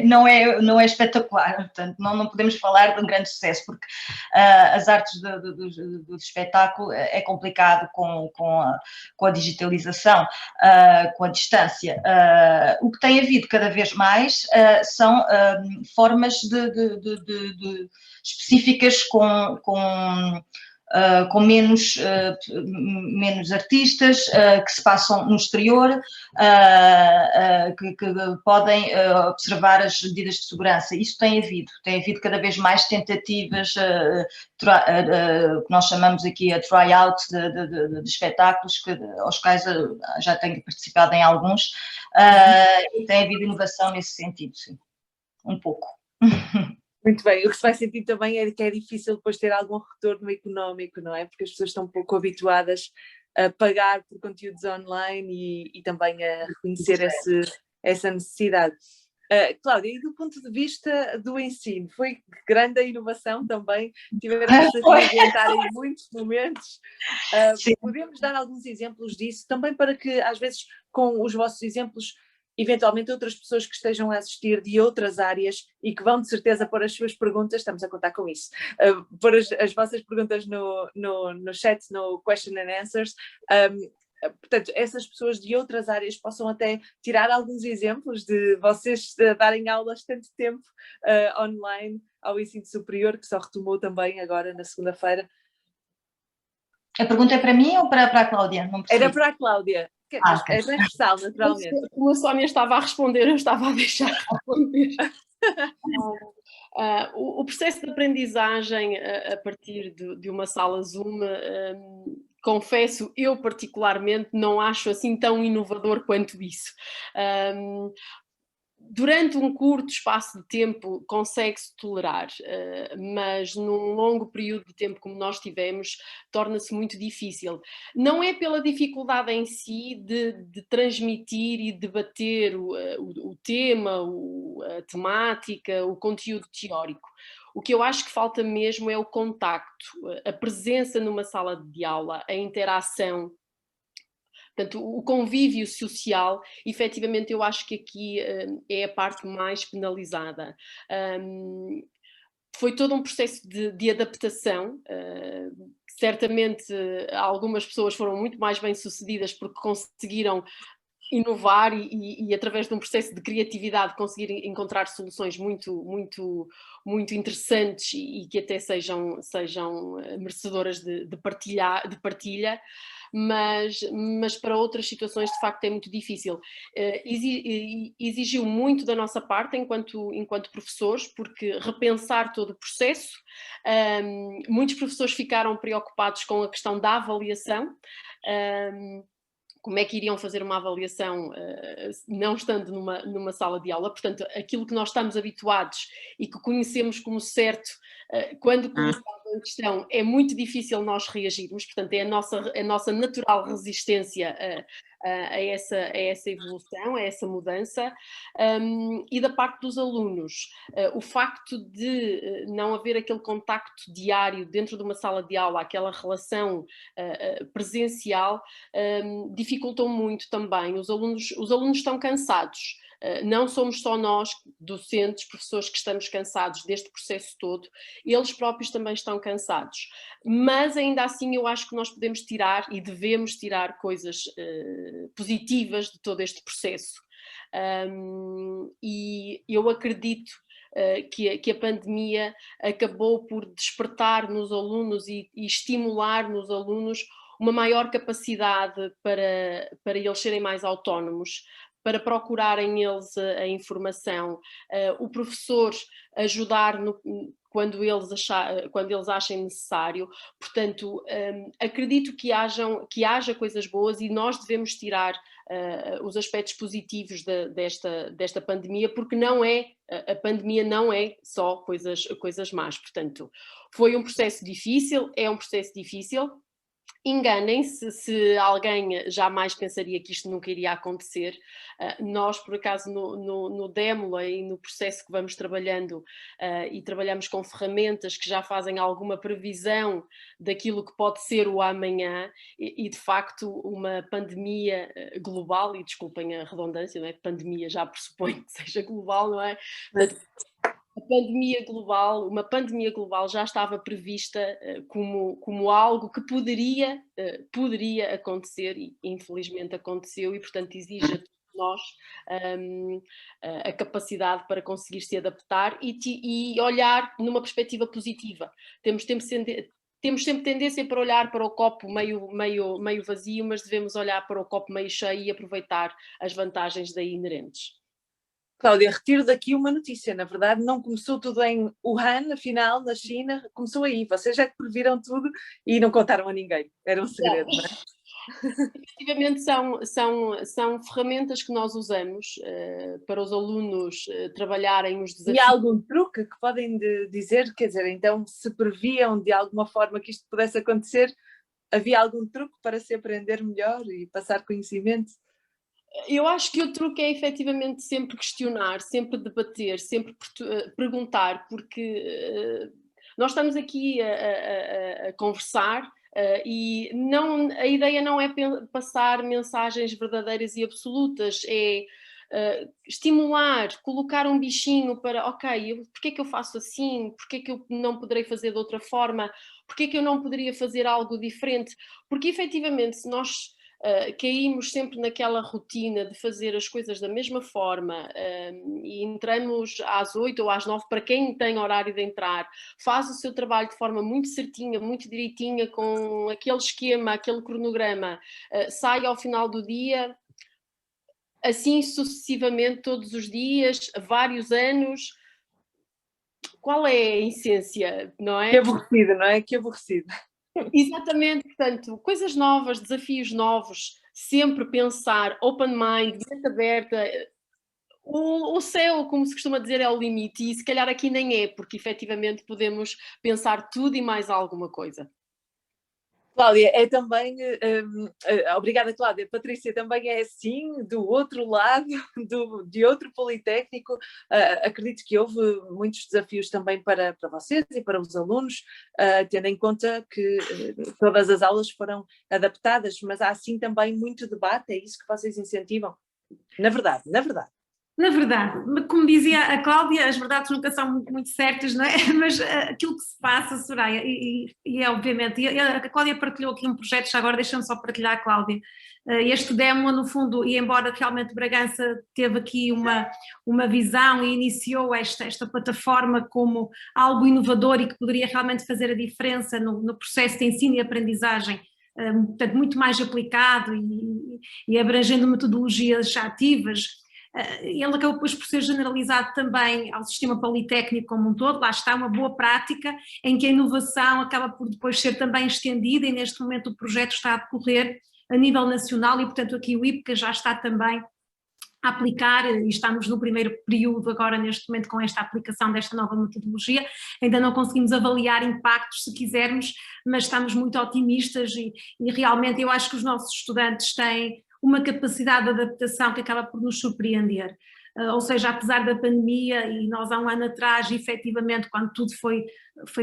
não é espetacular, portanto não podemos falar de um grande sucesso, porque as artes do espetáculo é complicado com a digitalização, com a distância. O que tem havido cada vez mais são formas específicas com menos artistas que se passam no exterior, que podem observar as medidas de segurança. Isso tem havido cada vez mais tentativas, que nós chamamos aqui a try-out de espetáculos, aos quais já tenho participado em alguns, e tem havido inovação nesse sentido, sim, um pouco. Muito bem, o que se vai sentir também é que é difícil depois ter algum retorno económico, não é? Porque as pessoas estão um pouco habituadas a pagar por conteúdos online e também a reconhecer essa necessidade. Cláudia, e do ponto de vista do ensino, foi grande a inovação também? Tiveram que reinventar em muitos momentos. Podemos dar alguns exemplos disso, também para que às vezes com os vossos exemplos eventualmente outras pessoas que estejam a assistir de outras áreas e que vão de certeza pôr as suas perguntas, estamos a contar com isso, pôr as vossas perguntas no chat, no question and answers, portanto, essas pessoas de outras áreas possam até tirar alguns exemplos de vocês darem aulas tanto tempo online ao ensino superior, que só retomou também agora na segunda-feira. A pergunta é para mim ou para a Cláudia? Não percebi. Era para a Cláudia. Mas é transversal, naturalmente. Como a Sónia estava a responder, eu estava a deixar responder. O processo de aprendizagem a partir de uma sala Zoom, confesso, eu particularmente não acho assim tão inovador quanto isso. Durante um curto espaço de tempo consegue-se tolerar, mas num longo período de tempo como nós tivemos, torna-se muito difícil. Não é pela dificuldade em si de transmitir e debater o tema, a temática, o conteúdo teórico. O que eu acho que falta mesmo é o contacto, a presença numa sala de aula, a interação. Portanto, o convívio social, efetivamente, eu acho que aqui é a parte mais penalizada. Foi todo um processo de adaptação. Certamente, algumas pessoas foram muito mais bem-sucedidas porque conseguiram inovar e através de um processo de criatividade conseguir encontrar soluções muito interessantes e que até sejam merecedoras de partilha. Mas para outras situações de facto é muito difícil. Exigiu muito da nossa parte enquanto professores, porque repensar todo o processo, muitos professores ficaram preocupados com a questão da avaliação, como é que iriam fazer uma avaliação não estando numa sala de aula. Portanto, aquilo que nós estamos habituados e que conhecemos como certo, quando colocado em questão, é muito difícil nós reagirmos. Portanto, é a nossa natural resistência a essa evolução, a essa mudança. E da parte dos alunos, o facto de não haver aquele contacto diário dentro de uma sala de aula, aquela relação presencial, dificultam muito também. Os alunos estão cansados. Não somos só nós, docentes, professores, que estamos cansados deste processo todo, eles próprios também estão cansados. Mas ainda assim eu acho que nós podemos tirar e devemos tirar coisas positivas de todo este processo. E eu acredito que a pandemia acabou por despertar nos alunos e estimular nos alunos uma maior capacidade para eles serem mais autónomos, para procurarem eles a informação, o professor ajudar quando eles achem necessário. Portanto, acredito que haja coisas boas e nós devemos tirar os aspectos positivos desta pandemia, porque a pandemia não é só coisas más. Portanto, foi um processo difícil, é um processo difícil. Enganem-se se alguém jamais pensaria que isto nunca iria acontecer. Nós, por acaso, no Démola e no processo que vamos trabalhando, e trabalhamos com ferramentas que já fazem alguma previsão daquilo que pode ser o amanhã, e de facto uma pandemia global, e desculpem a redundância, não é? Pandemia já pressupõe que seja global, não é? Uma pandemia global já estava prevista como algo que poderia acontecer e infelizmente aconteceu, e portanto exige a todos nós a capacidade para conseguir se adaptar e olhar numa perspectiva positiva. Temos sempre tendência para olhar para o copo meio vazio, mas devemos olhar para o copo meio cheio e aproveitar as vantagens daí inerentes. Cláudia, retiro daqui uma notícia. Na verdade, não começou tudo em Wuhan, afinal, na China, começou aí. Vocês já previram tudo e não contaram a ninguém. Era um segredo, não é? Efetivamente são ferramentas que nós usamos para os alunos trabalharem os desafios. E há algum truque que podem dizer? Quer dizer, então, se previam de alguma forma que isto pudesse acontecer, havia algum truque para se aprender melhor e passar conhecimento? Eu acho que o truque é efetivamente sempre questionar, sempre debater, sempre perguntar, porque nós estamos aqui a conversar e a ideia não é passar mensagens verdadeiras e absolutas, é estimular, colocar um bichinho para, ok, porque é que eu faço assim? Porque é que eu não poderei fazer de outra forma? Porque é que eu não poderia fazer algo diferente? Porque efetivamente se nós caímos sempre naquela rotina de fazer as coisas da mesma forma, e entramos às 8 ou às 9, para quem tem horário de entrar, faz o seu trabalho de forma muito certinha, muito direitinha, com aquele esquema, aquele cronograma, sai ao final do dia, assim sucessivamente todos os dias, vários anos. Qual é a essência, não é? Que aborrecido, não é? Que aborrecido. Exatamente, portanto, coisas novas, desafios novos, sempre pensar, open mind, mente aberta. O céu, como se costuma dizer, é o limite, e se calhar aqui nem é, porque efetivamente podemos pensar tudo e mais alguma coisa. Cláudia, é também, obrigada Cláudia, Patrícia também é assim, do outro lado, de outro Politécnico. Acredito que houve muitos desafios também para vocês e para os alunos, tendo em conta que todas as aulas foram adaptadas, mas há assim também muito debate, é isso que vocês incentivam? Na verdade. Na verdade, como dizia a Cláudia, as verdades nunca são muito certas, não é? Mas aquilo que se passa, Soraya, e é obviamente, a Cláudia partilhou aqui um projeto, já agora deixa-me só partilhar, Cláudia. Este demo, no fundo, e embora realmente Bragança teve aqui uma visão e iniciou esta plataforma como algo inovador e que poderia realmente fazer a diferença no processo de ensino e aprendizagem, portanto, muito mais aplicado e abrangendo metodologias ativas. Ele acabou depois por ser generalizado também ao sistema politécnico como um todo. Lá está uma boa prática em que a inovação acaba por depois ser também estendida, e neste momento o projeto está a decorrer a nível nacional e, portanto, aqui o IPCA já está também a aplicar, e estamos no primeiro período agora neste momento com esta aplicação desta nova metodologia. Ainda não conseguimos avaliar impactos, se quisermos, mas estamos muito otimistas e realmente eu acho que os nossos estudantes têm uma capacidade de adaptação que acaba por nos surpreender. Ou seja, apesar da pandemia, e nós há um ano atrás, efetivamente, quando tudo foi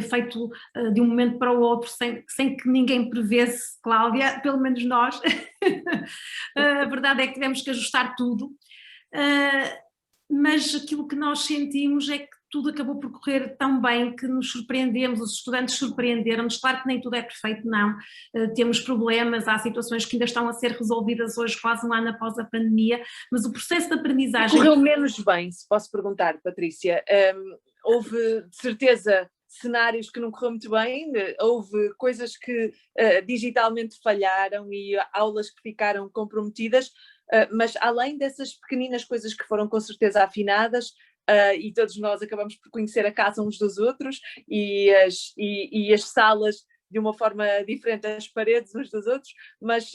feito de um momento para o outro, sem que ninguém prevesse, Cláudia, pelo menos nós, a verdade é que tivemos que ajustar tudo, mas aquilo que nós sentimos é que tudo acabou por correr tão bem que nos surpreendemos, os estudantes surpreenderam-nos. Claro que nem tudo é perfeito, não, temos problemas, há situações que ainda estão a ser resolvidas hoje, quase um ano após a pandemia, mas o processo de aprendizagem... Correu menos bem, se posso perguntar, Patrícia. Houve, de certeza, cenários que não correu muito bem, houve coisas que digitalmente falharam e aulas que ficaram comprometidas, mas além dessas pequeninas coisas que foram com certeza afinadas, e todos nós acabamos por conhecer a casa uns dos outros e as salas de uma forma diferente, as paredes uns dos outros, mas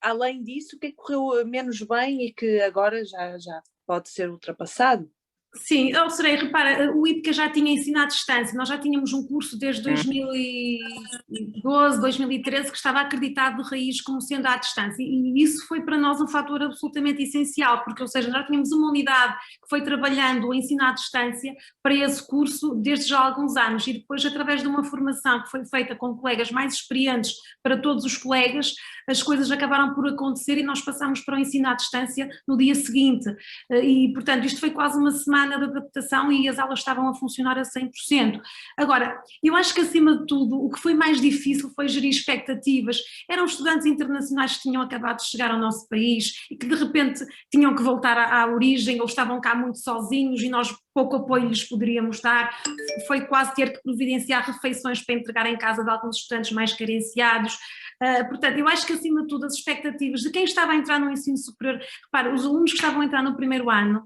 além disso, o que é que correu menos bem e que agora já pode ser ultrapassado? Sim, Soraya, repara, o IPCA já tinha ensino à distância, nós já tínhamos um curso desde 2012, 2013 que estava acreditado de raiz como sendo à distância, e isso foi para nós um fator absolutamente essencial, porque, ou seja, nós tínhamos uma unidade que foi trabalhando o ensino à distância para esse curso desde já há alguns anos, e depois, através de uma formação que foi feita com colegas mais experientes para todos os colegas, as coisas acabaram por acontecer e nós passamos para o ensino à distância no dia seguinte, e portanto isto foi quase uma semana de adaptação e as aulas estavam a funcionar a 100%. Agora, eu acho que acima de tudo o que foi mais difícil foi gerir expectativas. Eram estudantes internacionais que tinham acabado de chegar ao nosso país e que de repente tinham que voltar à origem ou estavam cá muito sozinhos e nós pouco apoio lhes poderíamos dar. Foi quase ter que providenciar refeições para entregar em casa de alguns estudantes mais carenciados. Portanto, eu acho que acima de tudo as expectativas de quem estava a entrar no ensino superior, repara, os alunos que estavam a entrar no primeiro ano,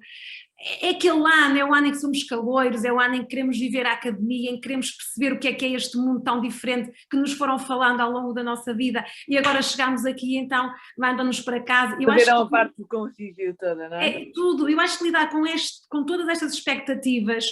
é aquele ano, é o ano em que somos caloiros, é o ano em que queremos viver a academia, em que queremos perceber o que é este mundo tão diferente que nos foram falando ao longo da nossa vida, e agora chegamos aqui, então mandam-nos para casa. Perderam a parte do convívio toda, não é? É tudo, eu acho que lidar com todas estas expectativas,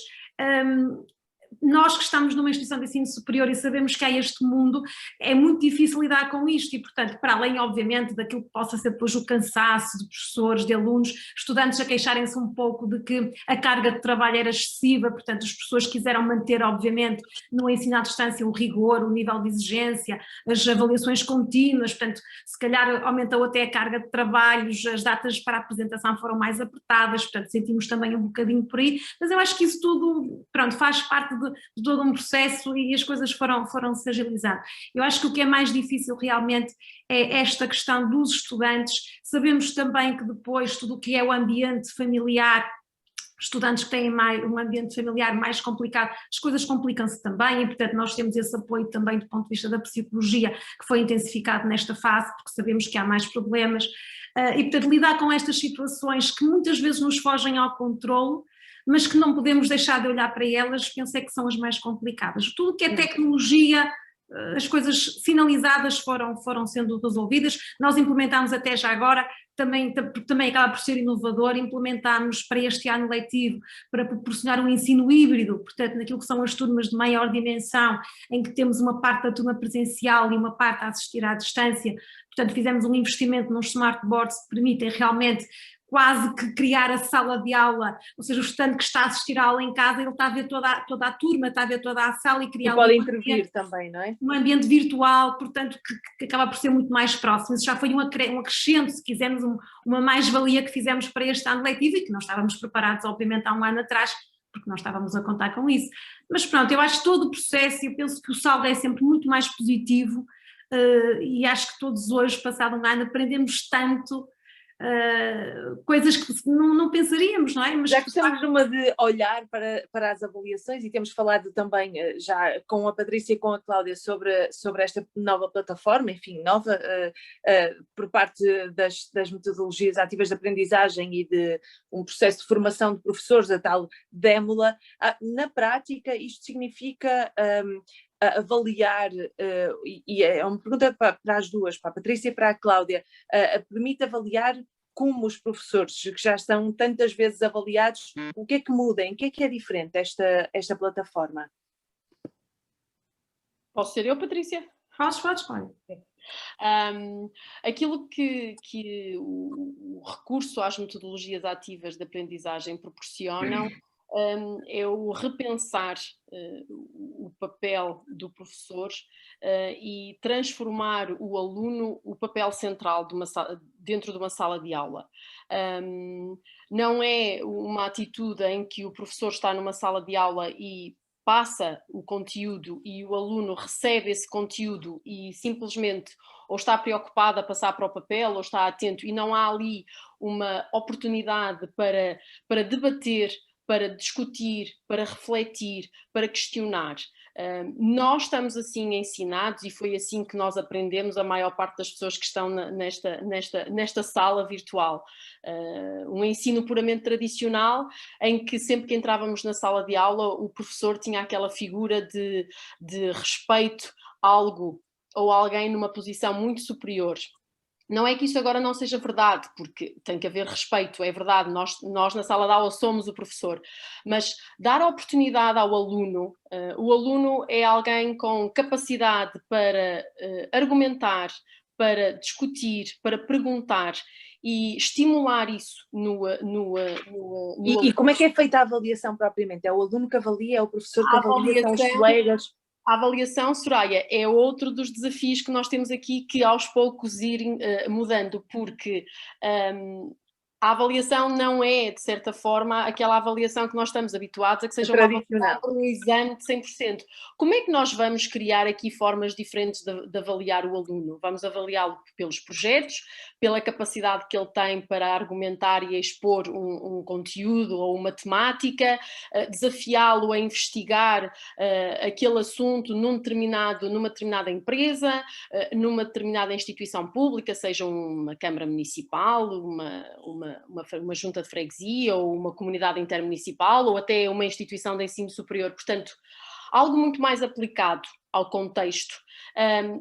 nós que estamos numa instituição de ensino superior e sabemos que há este mundo, é muito difícil lidar com isto e, portanto, para além, obviamente, daquilo que possa ser depois o cansaço de professores, de alunos, estudantes a queixarem-se um pouco de que a carga de trabalho era excessiva, portanto, os professores quiseram manter, obviamente, no ensino à distância o rigor, o nível de exigência, as avaliações contínuas, portanto, se calhar aumentou até a carga de trabalhos, as datas para a apresentação foram mais apertadas, portanto, sentimos também um bocadinho por aí, mas eu acho que isso tudo, pronto, faz parte de todo um processo e as coisas foram-se agilizando. Eu acho que o que é mais difícil realmente é esta questão dos estudantes. Sabemos também que depois tudo o que é o ambiente familiar, estudantes que têm um ambiente familiar mais complicado, as coisas complicam-se também e, portanto, nós temos esse apoio também do ponto de vista da psicologia, que foi intensificado nesta fase, porque sabemos que há mais problemas, e, portanto, lidar com estas situações que muitas vezes nos fogem ao controle, mas que não podemos deixar de olhar para elas, pensei que são as mais complicadas. Tudo que é tecnologia, as coisas sinalizadas foram sendo resolvidas, nós implementámos até já agora, também acaba por ser inovador, implementámos para este ano letivo, para proporcionar um ensino híbrido, portanto naquilo que são as turmas de maior dimensão, em que temos uma parte da turma presencial e uma parte a assistir à distância, portanto fizemos um investimento nos smartboards que permitem realmente quase que criar a sala de aula, ou seja, o estudante que está a assistir à aula em casa, ele está a ver toda a turma, está a ver toda a sala e criar pode intervir também, não é? Um ambiente virtual, portanto, que acaba por ser muito mais próximo. Isso já foi um acrescento, se quisermos, uma mais-valia que fizemos para este ano letivo e que não estávamos preparados, obviamente, há um ano atrás, porque não estávamos a contar com isso. Mas pronto, eu acho que todo o processo, eu penso que o saldo é sempre muito mais positivo e acho que todos hoje, passado um ano, aprendemos tanto, coisas que não pensaríamos, não é? Mas já que estamos numa de olhar para as avaliações e temos falado também já com a Patrícia e com a Cláudia sobre esta nova plataforma, enfim, nova por parte das metodologias ativas de aprendizagem e de um processo de formação de professores, a tal Démula, na prática isto significa avaliar, e é uma pergunta para as duas, para a Patrícia e para a Cláudia, permite avaliar como os professores que já estão tantas vezes avaliados, o que é que muda, em que é diferente esta plataforma? Posso ser eu, Patrícia? Podes, claro. Aquilo que o recurso às metodologias ativas de aprendizagem proporcionam é o repensar o papel do professor e transformar o aluno, o papel central dentro de uma sala de aula. Não é uma atitude em que o professor está numa sala de aula e passa o conteúdo e o aluno recebe esse conteúdo e simplesmente ou está preocupado a passar para o papel ou está atento e não há ali uma oportunidade para debater, para discutir, para refletir, para questionar. Nós estamos assim ensinados e foi assim que nós aprendemos, a maior parte das pessoas que estão nesta sala virtual. Um ensino puramente tradicional, em que sempre que entrávamos na sala de aula o professor tinha aquela figura de respeito a algo ou alguém numa posição muito superior. Não é que isso agora não seja verdade, porque tem que haver respeito, é verdade, nós na sala de aula somos o professor, mas dar a oportunidade ao aluno, o aluno é alguém com capacidade para argumentar, para discutir, para perguntar e estimular isso E como é que é feita a avaliação propriamente? É o aluno que avalia, é o professor que avalia, são os colegas? A avaliação, Soraya, é outro dos desafios que nós temos aqui que aos poucos irem mudando, porque a avaliação não é, de certa forma, aquela avaliação que nós estamos habituados a que seja uma avaliação por um exame de 100%. Como é que nós vamos criar aqui formas diferentes de avaliar o aluno? Vamos avaliá-lo pelos projetos, pela capacidade que ele tem para argumentar e expor um conteúdo ou uma temática, desafiá-lo a investigar aquele assunto numa determinada empresa, numa determinada instituição pública, seja uma Câmara Municipal, uma junta de freguesia ou uma comunidade intermunicipal ou até uma instituição de ensino superior, portanto, algo muito mais aplicado ao contexto.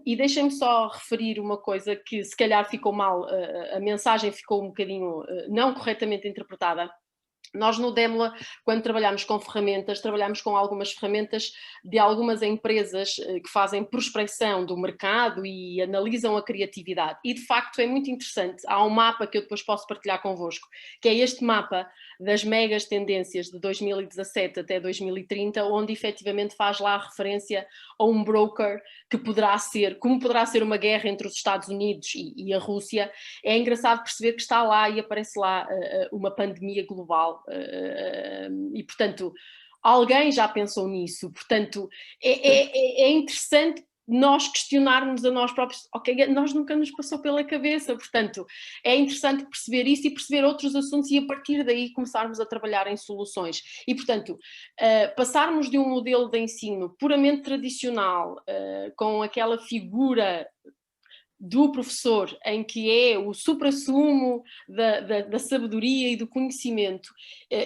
E deixem-me só referir uma coisa que se calhar ficou mal, a mensagem ficou um bocadinho não corretamente interpretada. Nós no Démula, quando trabalhamos com ferramentas, trabalhamos com algumas ferramentas de algumas empresas que fazem prospecção do mercado e analisam a criatividade. E de facto é muito interessante, há um mapa que eu depois posso partilhar convosco, que é este mapa das megas tendências de 2017 até 2030, onde efetivamente faz lá referência a um broker que poderá ser, como poderá ser uma guerra entre os Estados Unidos e a Rússia. É engraçado perceber que está lá e aparece lá uma pandemia global e portanto alguém já pensou nisso, portanto é interessante nós questionarmos a nós próprios, ok, nós nunca nos passou pela cabeça, portanto é interessante perceber isso e perceber outros assuntos e a partir daí começarmos a trabalhar em soluções e portanto passarmos de um modelo de ensino puramente tradicional, com aquela figura do professor, em que é o suprassumo da sabedoria e do conhecimento,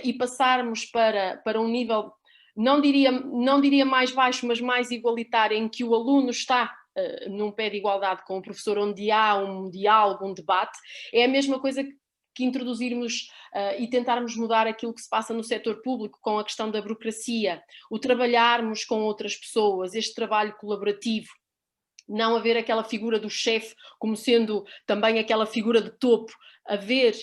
e passarmos para um nível, não diria mais baixo, mas mais igualitário, em que o aluno está num pé de igualdade com o professor, onde há um diálogo, um debate, é a mesma coisa que introduzirmos e tentarmos mudar aquilo que se passa no setor público com a questão da burocracia, o trabalharmos com outras pessoas, este trabalho colaborativo, não haver aquela figura do chefe como sendo também aquela figura de topo, haver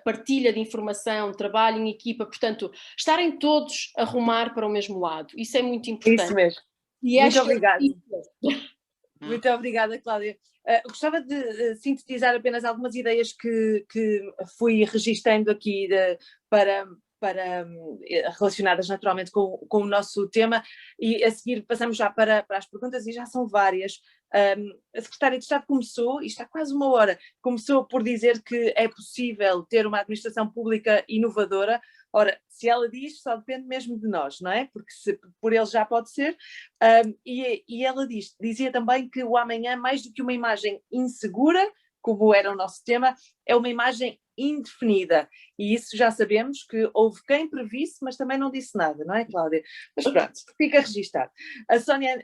partilha de informação, trabalho em equipa, portanto, estarem todos a rumar para o mesmo lado. Isso é muito importante. Isso mesmo. E muito acho obrigada. Que... Muito obrigada, Cláudia. Gostava de sintetizar apenas algumas ideias que fui registando aqui para relacionadas naturalmente com o nosso tema e a seguir passamos já para as perguntas e já são várias. A Secretária de Estado começou, e está quase uma hora, começou por dizer que é possível ter uma administração pública inovadora. Ora, se ela diz, só depende mesmo de nós, não é? Porque por ele já pode ser. E ela dizia também que o amanhã, mais do que uma imagem insegura, como era o nosso tema, é uma imagem indefinida. E isso já sabemos que houve quem previsse, mas também não disse nada, não é, Cláudia? Mas pronto, fica registado. A Sónia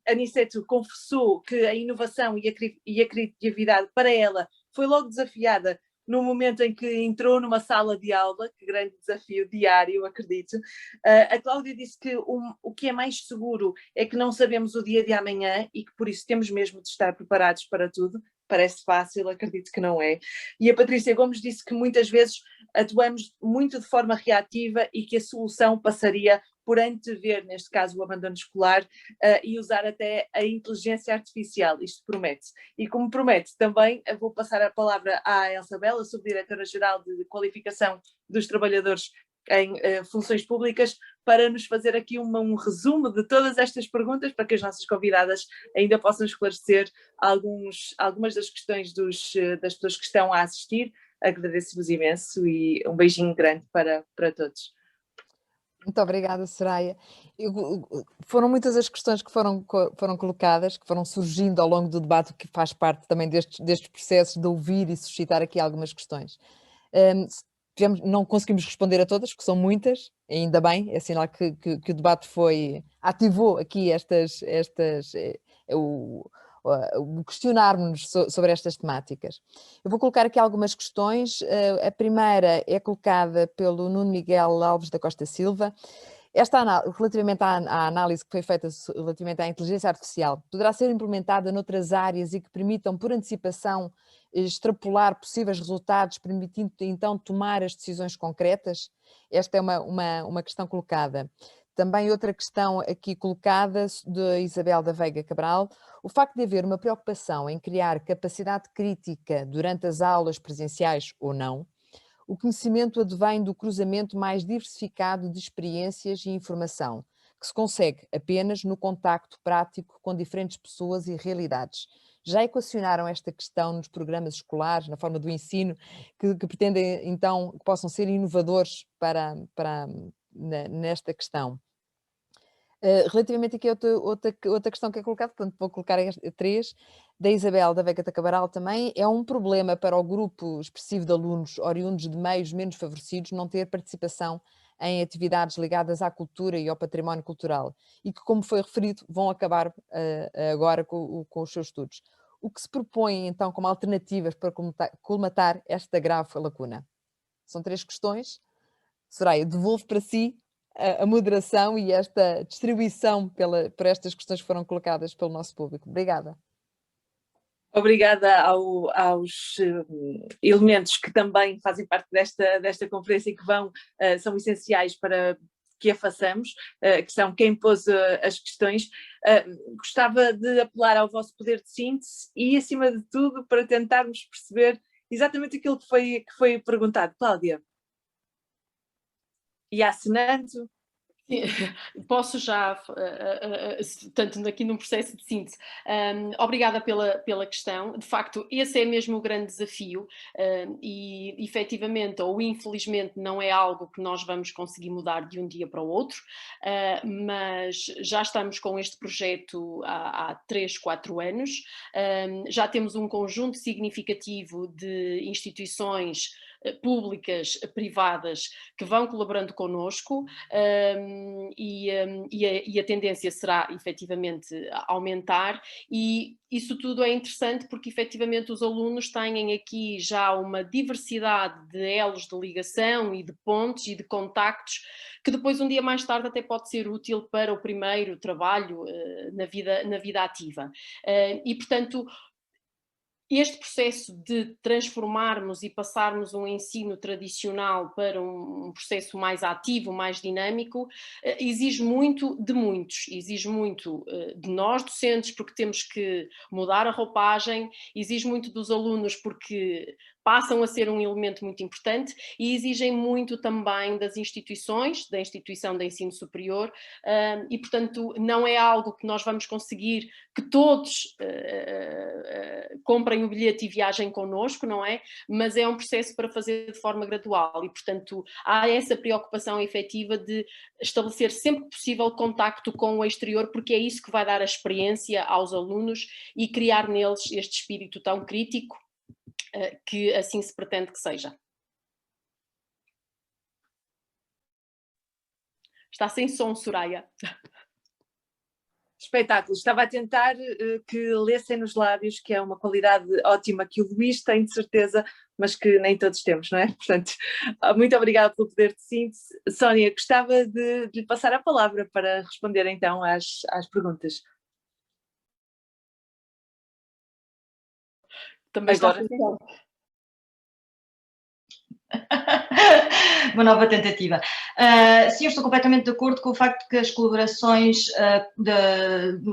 Aniceto confessou que a inovação e a criatividade para ela foi logo desafiada no momento em que entrou numa sala de aula, que grande desafio diário, acredito. A Cláudia disse que o que é mais seguro é que não sabemos o dia de amanhã e que por isso temos mesmo de estar preparados para tudo. Parece fácil, acredito que não é. E a Patrícia Gomes disse que muitas vezes atuamos muito de forma reativa e que a solução passaria por antever, neste caso, o abandono escolar e usar até a inteligência artificial. Isto promete. E como promete, também vou passar a palavra à Elsa Bela, Subdiretora-Geral de Qualificação dos Trabalhadores em Funções Públicas, para nos fazer aqui um resumo de todas estas perguntas, para que as nossas convidadas ainda possam esclarecer algumas das questões das pessoas que estão a assistir. Agradeço-vos imenso e um beijinho grande para todos. Muito obrigada, Soraya. Foram muitas as questões que foram colocadas, que foram surgindo ao longo do debate, que faz parte também destes processos de ouvir e suscitar aqui algumas questões. Não conseguimos responder a todas, que são muitas, ainda bem, é sinal que o debate ativou aqui o questionarmos sobre estas temáticas. Eu vou colocar aqui algumas questões. A primeira é colocada pelo Nuno Miguel Alves da Costa Silva. Relativamente à análise que foi feita relativamente à inteligência artificial, poderá ser implementada noutras áreas e que permitam, por antecipação, extrapolar possíveis resultados, permitindo então tomar as decisões concretas? Esta é uma questão colocada. Também outra questão aqui colocada, de Isabel da Veiga Cabral: o facto de haver uma preocupação em criar capacidade crítica durante as aulas presenciais ou não, o conhecimento advém do cruzamento mais diversificado de experiências e informação, que se consegue apenas no contacto prático com diferentes pessoas e realidades. Já equacionaram esta questão nos programas escolares, na forma do ensino, que pretendem então que possam ser inovadores nesta questão? Relativamente aqui a outra questão que é colocada, portanto vou colocar três, da Isabel da Veiga Cabral também: é um problema para o grupo expressivo de alunos oriundos de meios menos favorecidos não ter participação em atividades ligadas à cultura e ao património cultural e que, como foi referido, vão acabar agora com os seus estudos. O que se propõe então como alternativas para colmatar esta grave lacuna? São três questões. Soraya, devolvo para si a moderação e esta distribuição por estas questões que foram colocadas pelo nosso público. Obrigada. Obrigada aos elementos que também fazem parte desta conferência e que são essenciais para que a façamos, que são quem pôs as questões. Gostava de apelar ao vosso poder de síntese e, acima de tudo, para tentarmos perceber exatamente aquilo que foi perguntado. Cláudia? E acenando, Posso já, tanto aqui num processo de síntese, obrigada pela questão. De facto, esse é mesmo o grande desafio e efetivamente ou infelizmente não é algo que nós vamos conseguir mudar de um dia para o outro, mas já estamos com este projeto há 3, 4 anos, já temos um conjunto significativo de instituições públicas, privadas, que vão colaborando connosco e a tendência será efetivamente aumentar, e isso tudo é interessante porque efetivamente os alunos têm aqui já uma diversidade de elos de ligação e de pontes e de contactos que depois um dia mais tarde até pode ser útil para o primeiro trabalho na vida ativa. E portanto, este processo de transformarmos e passarmos um ensino tradicional para um processo mais ativo, mais dinâmico, exige muito de muitos, exige muito de nós docentes, porque temos que mudar a roupagem, exige muito dos alunos porque passam a ser um elemento muito importante e exigem muito também das instituições, da instituição de ensino superior, e portanto não é algo que nós vamos conseguir que todos comprem o bilhete e viajem connosco, não é? Mas é um processo para fazer de forma gradual e portanto há essa preocupação efetiva de estabelecer sempre que possível contacto com o exterior, porque é isso que vai dar a experiência aos alunos e criar neles este espírito tão crítico que assim se pretende que seja. Está sem som, Soraya. Espetáculo. Estava a tentar que lessem nos lábios, que é uma qualidade ótima que o Luís tem de certeza, mas que nem todos temos, não é? Portanto, muito obrigada pelo poder de síntese. Sónia, gostava de lhe passar a palavra para responder então às perguntas. Também agora está uma nova tentativa. Sim, eu estou completamente de acordo com o facto que as colaborações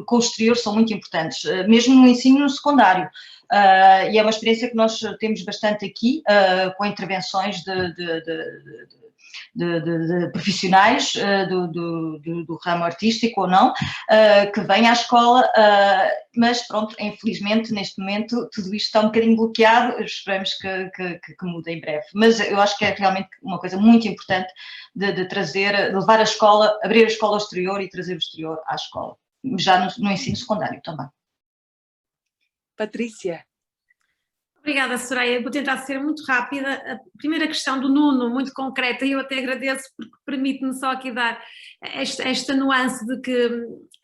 com o exterior são muito importantes, mesmo no ensino secundário. E é uma experiência que nós temos bastante aqui, com intervenções de profissionais do ramo artístico ou não, que vêm à escola, mas pronto, infelizmente neste momento tudo isto está um bocadinho bloqueado, esperamos que mude em breve. Mas eu acho que é realmente uma coisa muito importante de levar a escola, abrir a escola ao exterior e trazer o exterior à escola, já no ensino secundário também. Patrícia. Obrigada, Soraya. Vou tentar ser muito rápida. A primeira questão do Nuno, muito concreta, e eu até agradeço porque permite-me só aqui dar esta nuance de que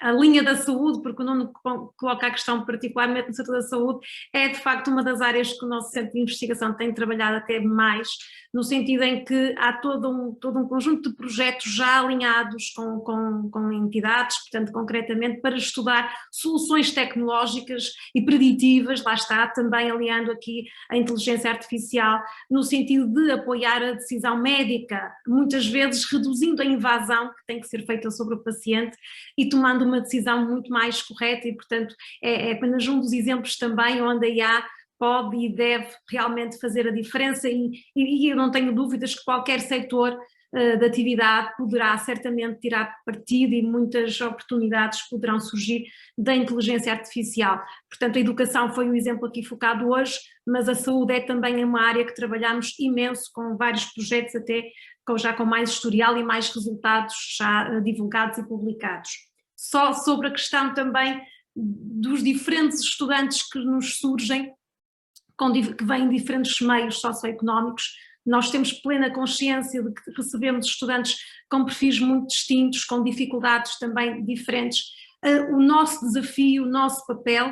a linha da saúde, porque o Nuno coloca a questão particularmente no setor da saúde, é de facto uma das áreas que o nosso centro de investigação tem trabalhado até mais, no sentido em que há todo um conjunto de projetos já alinhados com entidades, portanto concretamente para estudar soluções tecnológicas e preditivas, lá está, também aliando aqui a inteligência artificial, no sentido de apoiar a decisão médica, muitas vezes reduzindo a invasão que tem que ser feita sobre o paciente e tomando uma decisão muito mais correta e, portanto, é apenas um dos exemplos também onde a IA pode e deve realmente fazer a diferença e eu não tenho dúvidas que qualquer setor de atividade poderá certamente tirar partido e muitas oportunidades poderão surgir da inteligência artificial. Portanto, a educação foi um exemplo aqui focado hoje, mas a saúde é também uma área que trabalhamos imenso com vários projetos até já com mais historial e mais resultados já divulgados e publicados. Só sobre a questão também dos diferentes estudantes que nos surgem, que vêm de diferentes meios socioeconómicos, nós temos plena consciência de que recebemos estudantes com perfis muito distintos, com dificuldades também diferentes. O nosso desafio, o nosso papel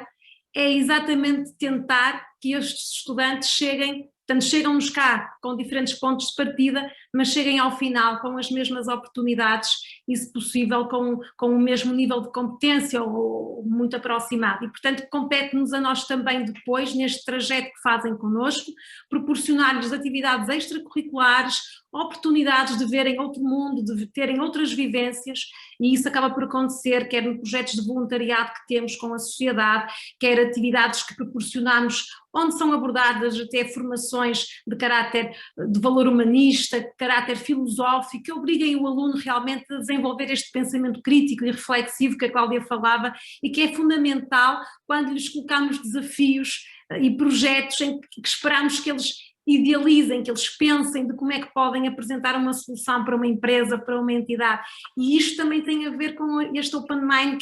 é exatamente tentar que estes estudantes chegam-nos cá com diferentes pontos de partida, mas cheguem ao final com as mesmas oportunidades e, se possível, com o mesmo nível de competência ou muito aproximado. E, portanto, compete-nos a nós também depois, neste trajeto que fazem connosco, proporcionar-lhes atividades extracurriculares oportunidades de verem outro mundo, de terem outras vivências, e isso acaba por acontecer, quer em projetos de voluntariado que temos com a sociedade, quer atividades que proporcionamos, onde são abordadas até formações de caráter de valor humanista, de caráter filosófico, que obriguem o aluno realmente a desenvolver este pensamento crítico e reflexivo que a Cláudia falava, e que é fundamental quando lhes colocamos desafios e projetos em que esperamos que eles idealizem, que eles pensem de como é que podem apresentar uma solução para uma empresa, para uma entidade. E isto também tem a ver com este Open Mind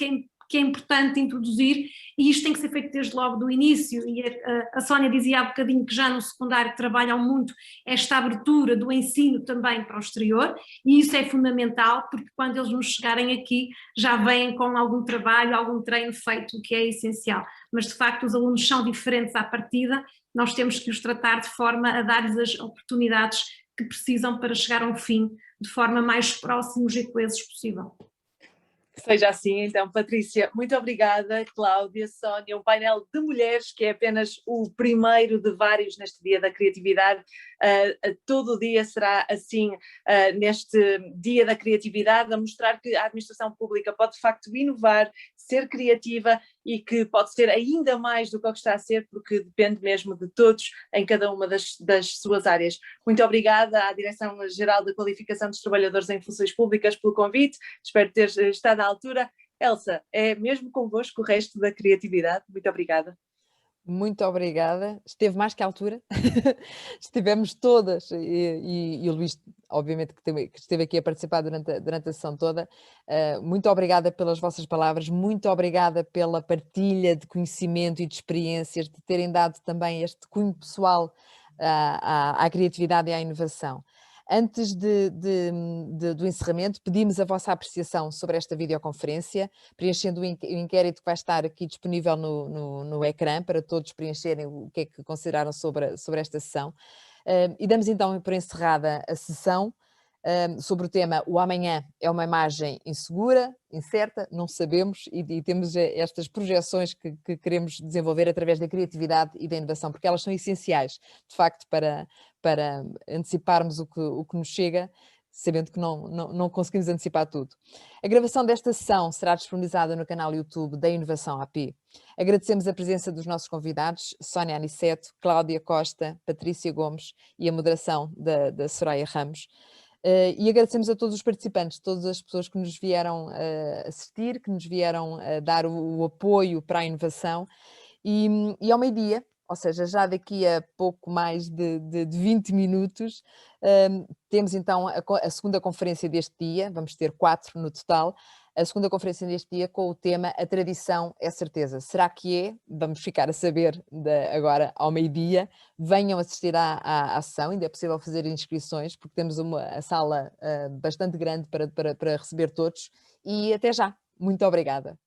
que é importante introduzir, e isto tem que ser feito desde logo do início, e a Sónia dizia há bocadinho que já no secundário trabalham muito esta abertura do ensino também para o exterior, e isso é fundamental, porque quando eles nos chegarem aqui já vêm com algum trabalho, algum treino feito, o que é essencial. Mas de facto os alunos são diferentes à partida, nós temos que os tratar de forma a dar-lhes as oportunidades que precisam para chegar a um fim de forma mais próximos e coesos possível. Seja assim, então, Patrícia, muito obrigada, Cláudia, Sónia, um painel de mulheres que é apenas o primeiro de vários neste Dia da Criatividade. Todo o dia será assim, neste Dia da Criatividade, a mostrar que a administração pública pode de facto inovar, ser criativa e que pode ser ainda mais do que está a ser, porque depende mesmo de todos em cada uma das suas áreas. Muito obrigada à Direção-Geral da Qualificação dos Trabalhadores em Funções Públicas pelo convite, espero ter estado à altura. Elsa, é mesmo convosco o resto da criatividade. Muito obrigada. Muito obrigada, esteve mais que à altura, estivemos todas, e o Luís, obviamente, que esteve aqui a participar durante a sessão toda. Muito obrigada pelas vossas palavras, muito obrigada pela partilha de conhecimento e de experiências, de terem dado também este cunho pessoal à criatividade e à inovação. Antes do encerramento, pedimos a vossa apreciação sobre esta videoconferência, preenchendo o inquérito que vai estar aqui disponível no ecrã, para todos preencherem o que é que consideraram sobre esta sessão. E damos então por encerrada a sessão sobre o tema "O amanhã é uma imagem insegura, incerta, não sabemos", e temos estas projeções que queremos desenvolver através da criatividade e da inovação, porque elas são essenciais, de facto, para anteciparmos o que nos chega, sabendo que não conseguimos antecipar tudo. A gravação desta sessão será disponibilizada no canal YouTube da Inovação AP. Agradecemos a presença dos nossos convidados, Sónia Aniceto, Cláudia Costa, Patrícia Gomes e a moderação da Soraya Ramos. E agradecemos a todos os participantes, todas as pessoas que nos vieram assistir, que nos vieram dar o apoio para a inovação. E ao meio-dia, ou seja, já daqui a pouco mais de 20 minutos, temos então a segunda conferência deste dia, vamos ter 4 no total, a segunda conferência deste dia com o tema "A tradição é certeza". Será que é? Vamos ficar a saber agora ao meio-dia. Venham assistir à sessão, ainda é possível fazer inscrições, porque temos a sala bastante grande para receber todos, e até já. Muito obrigada.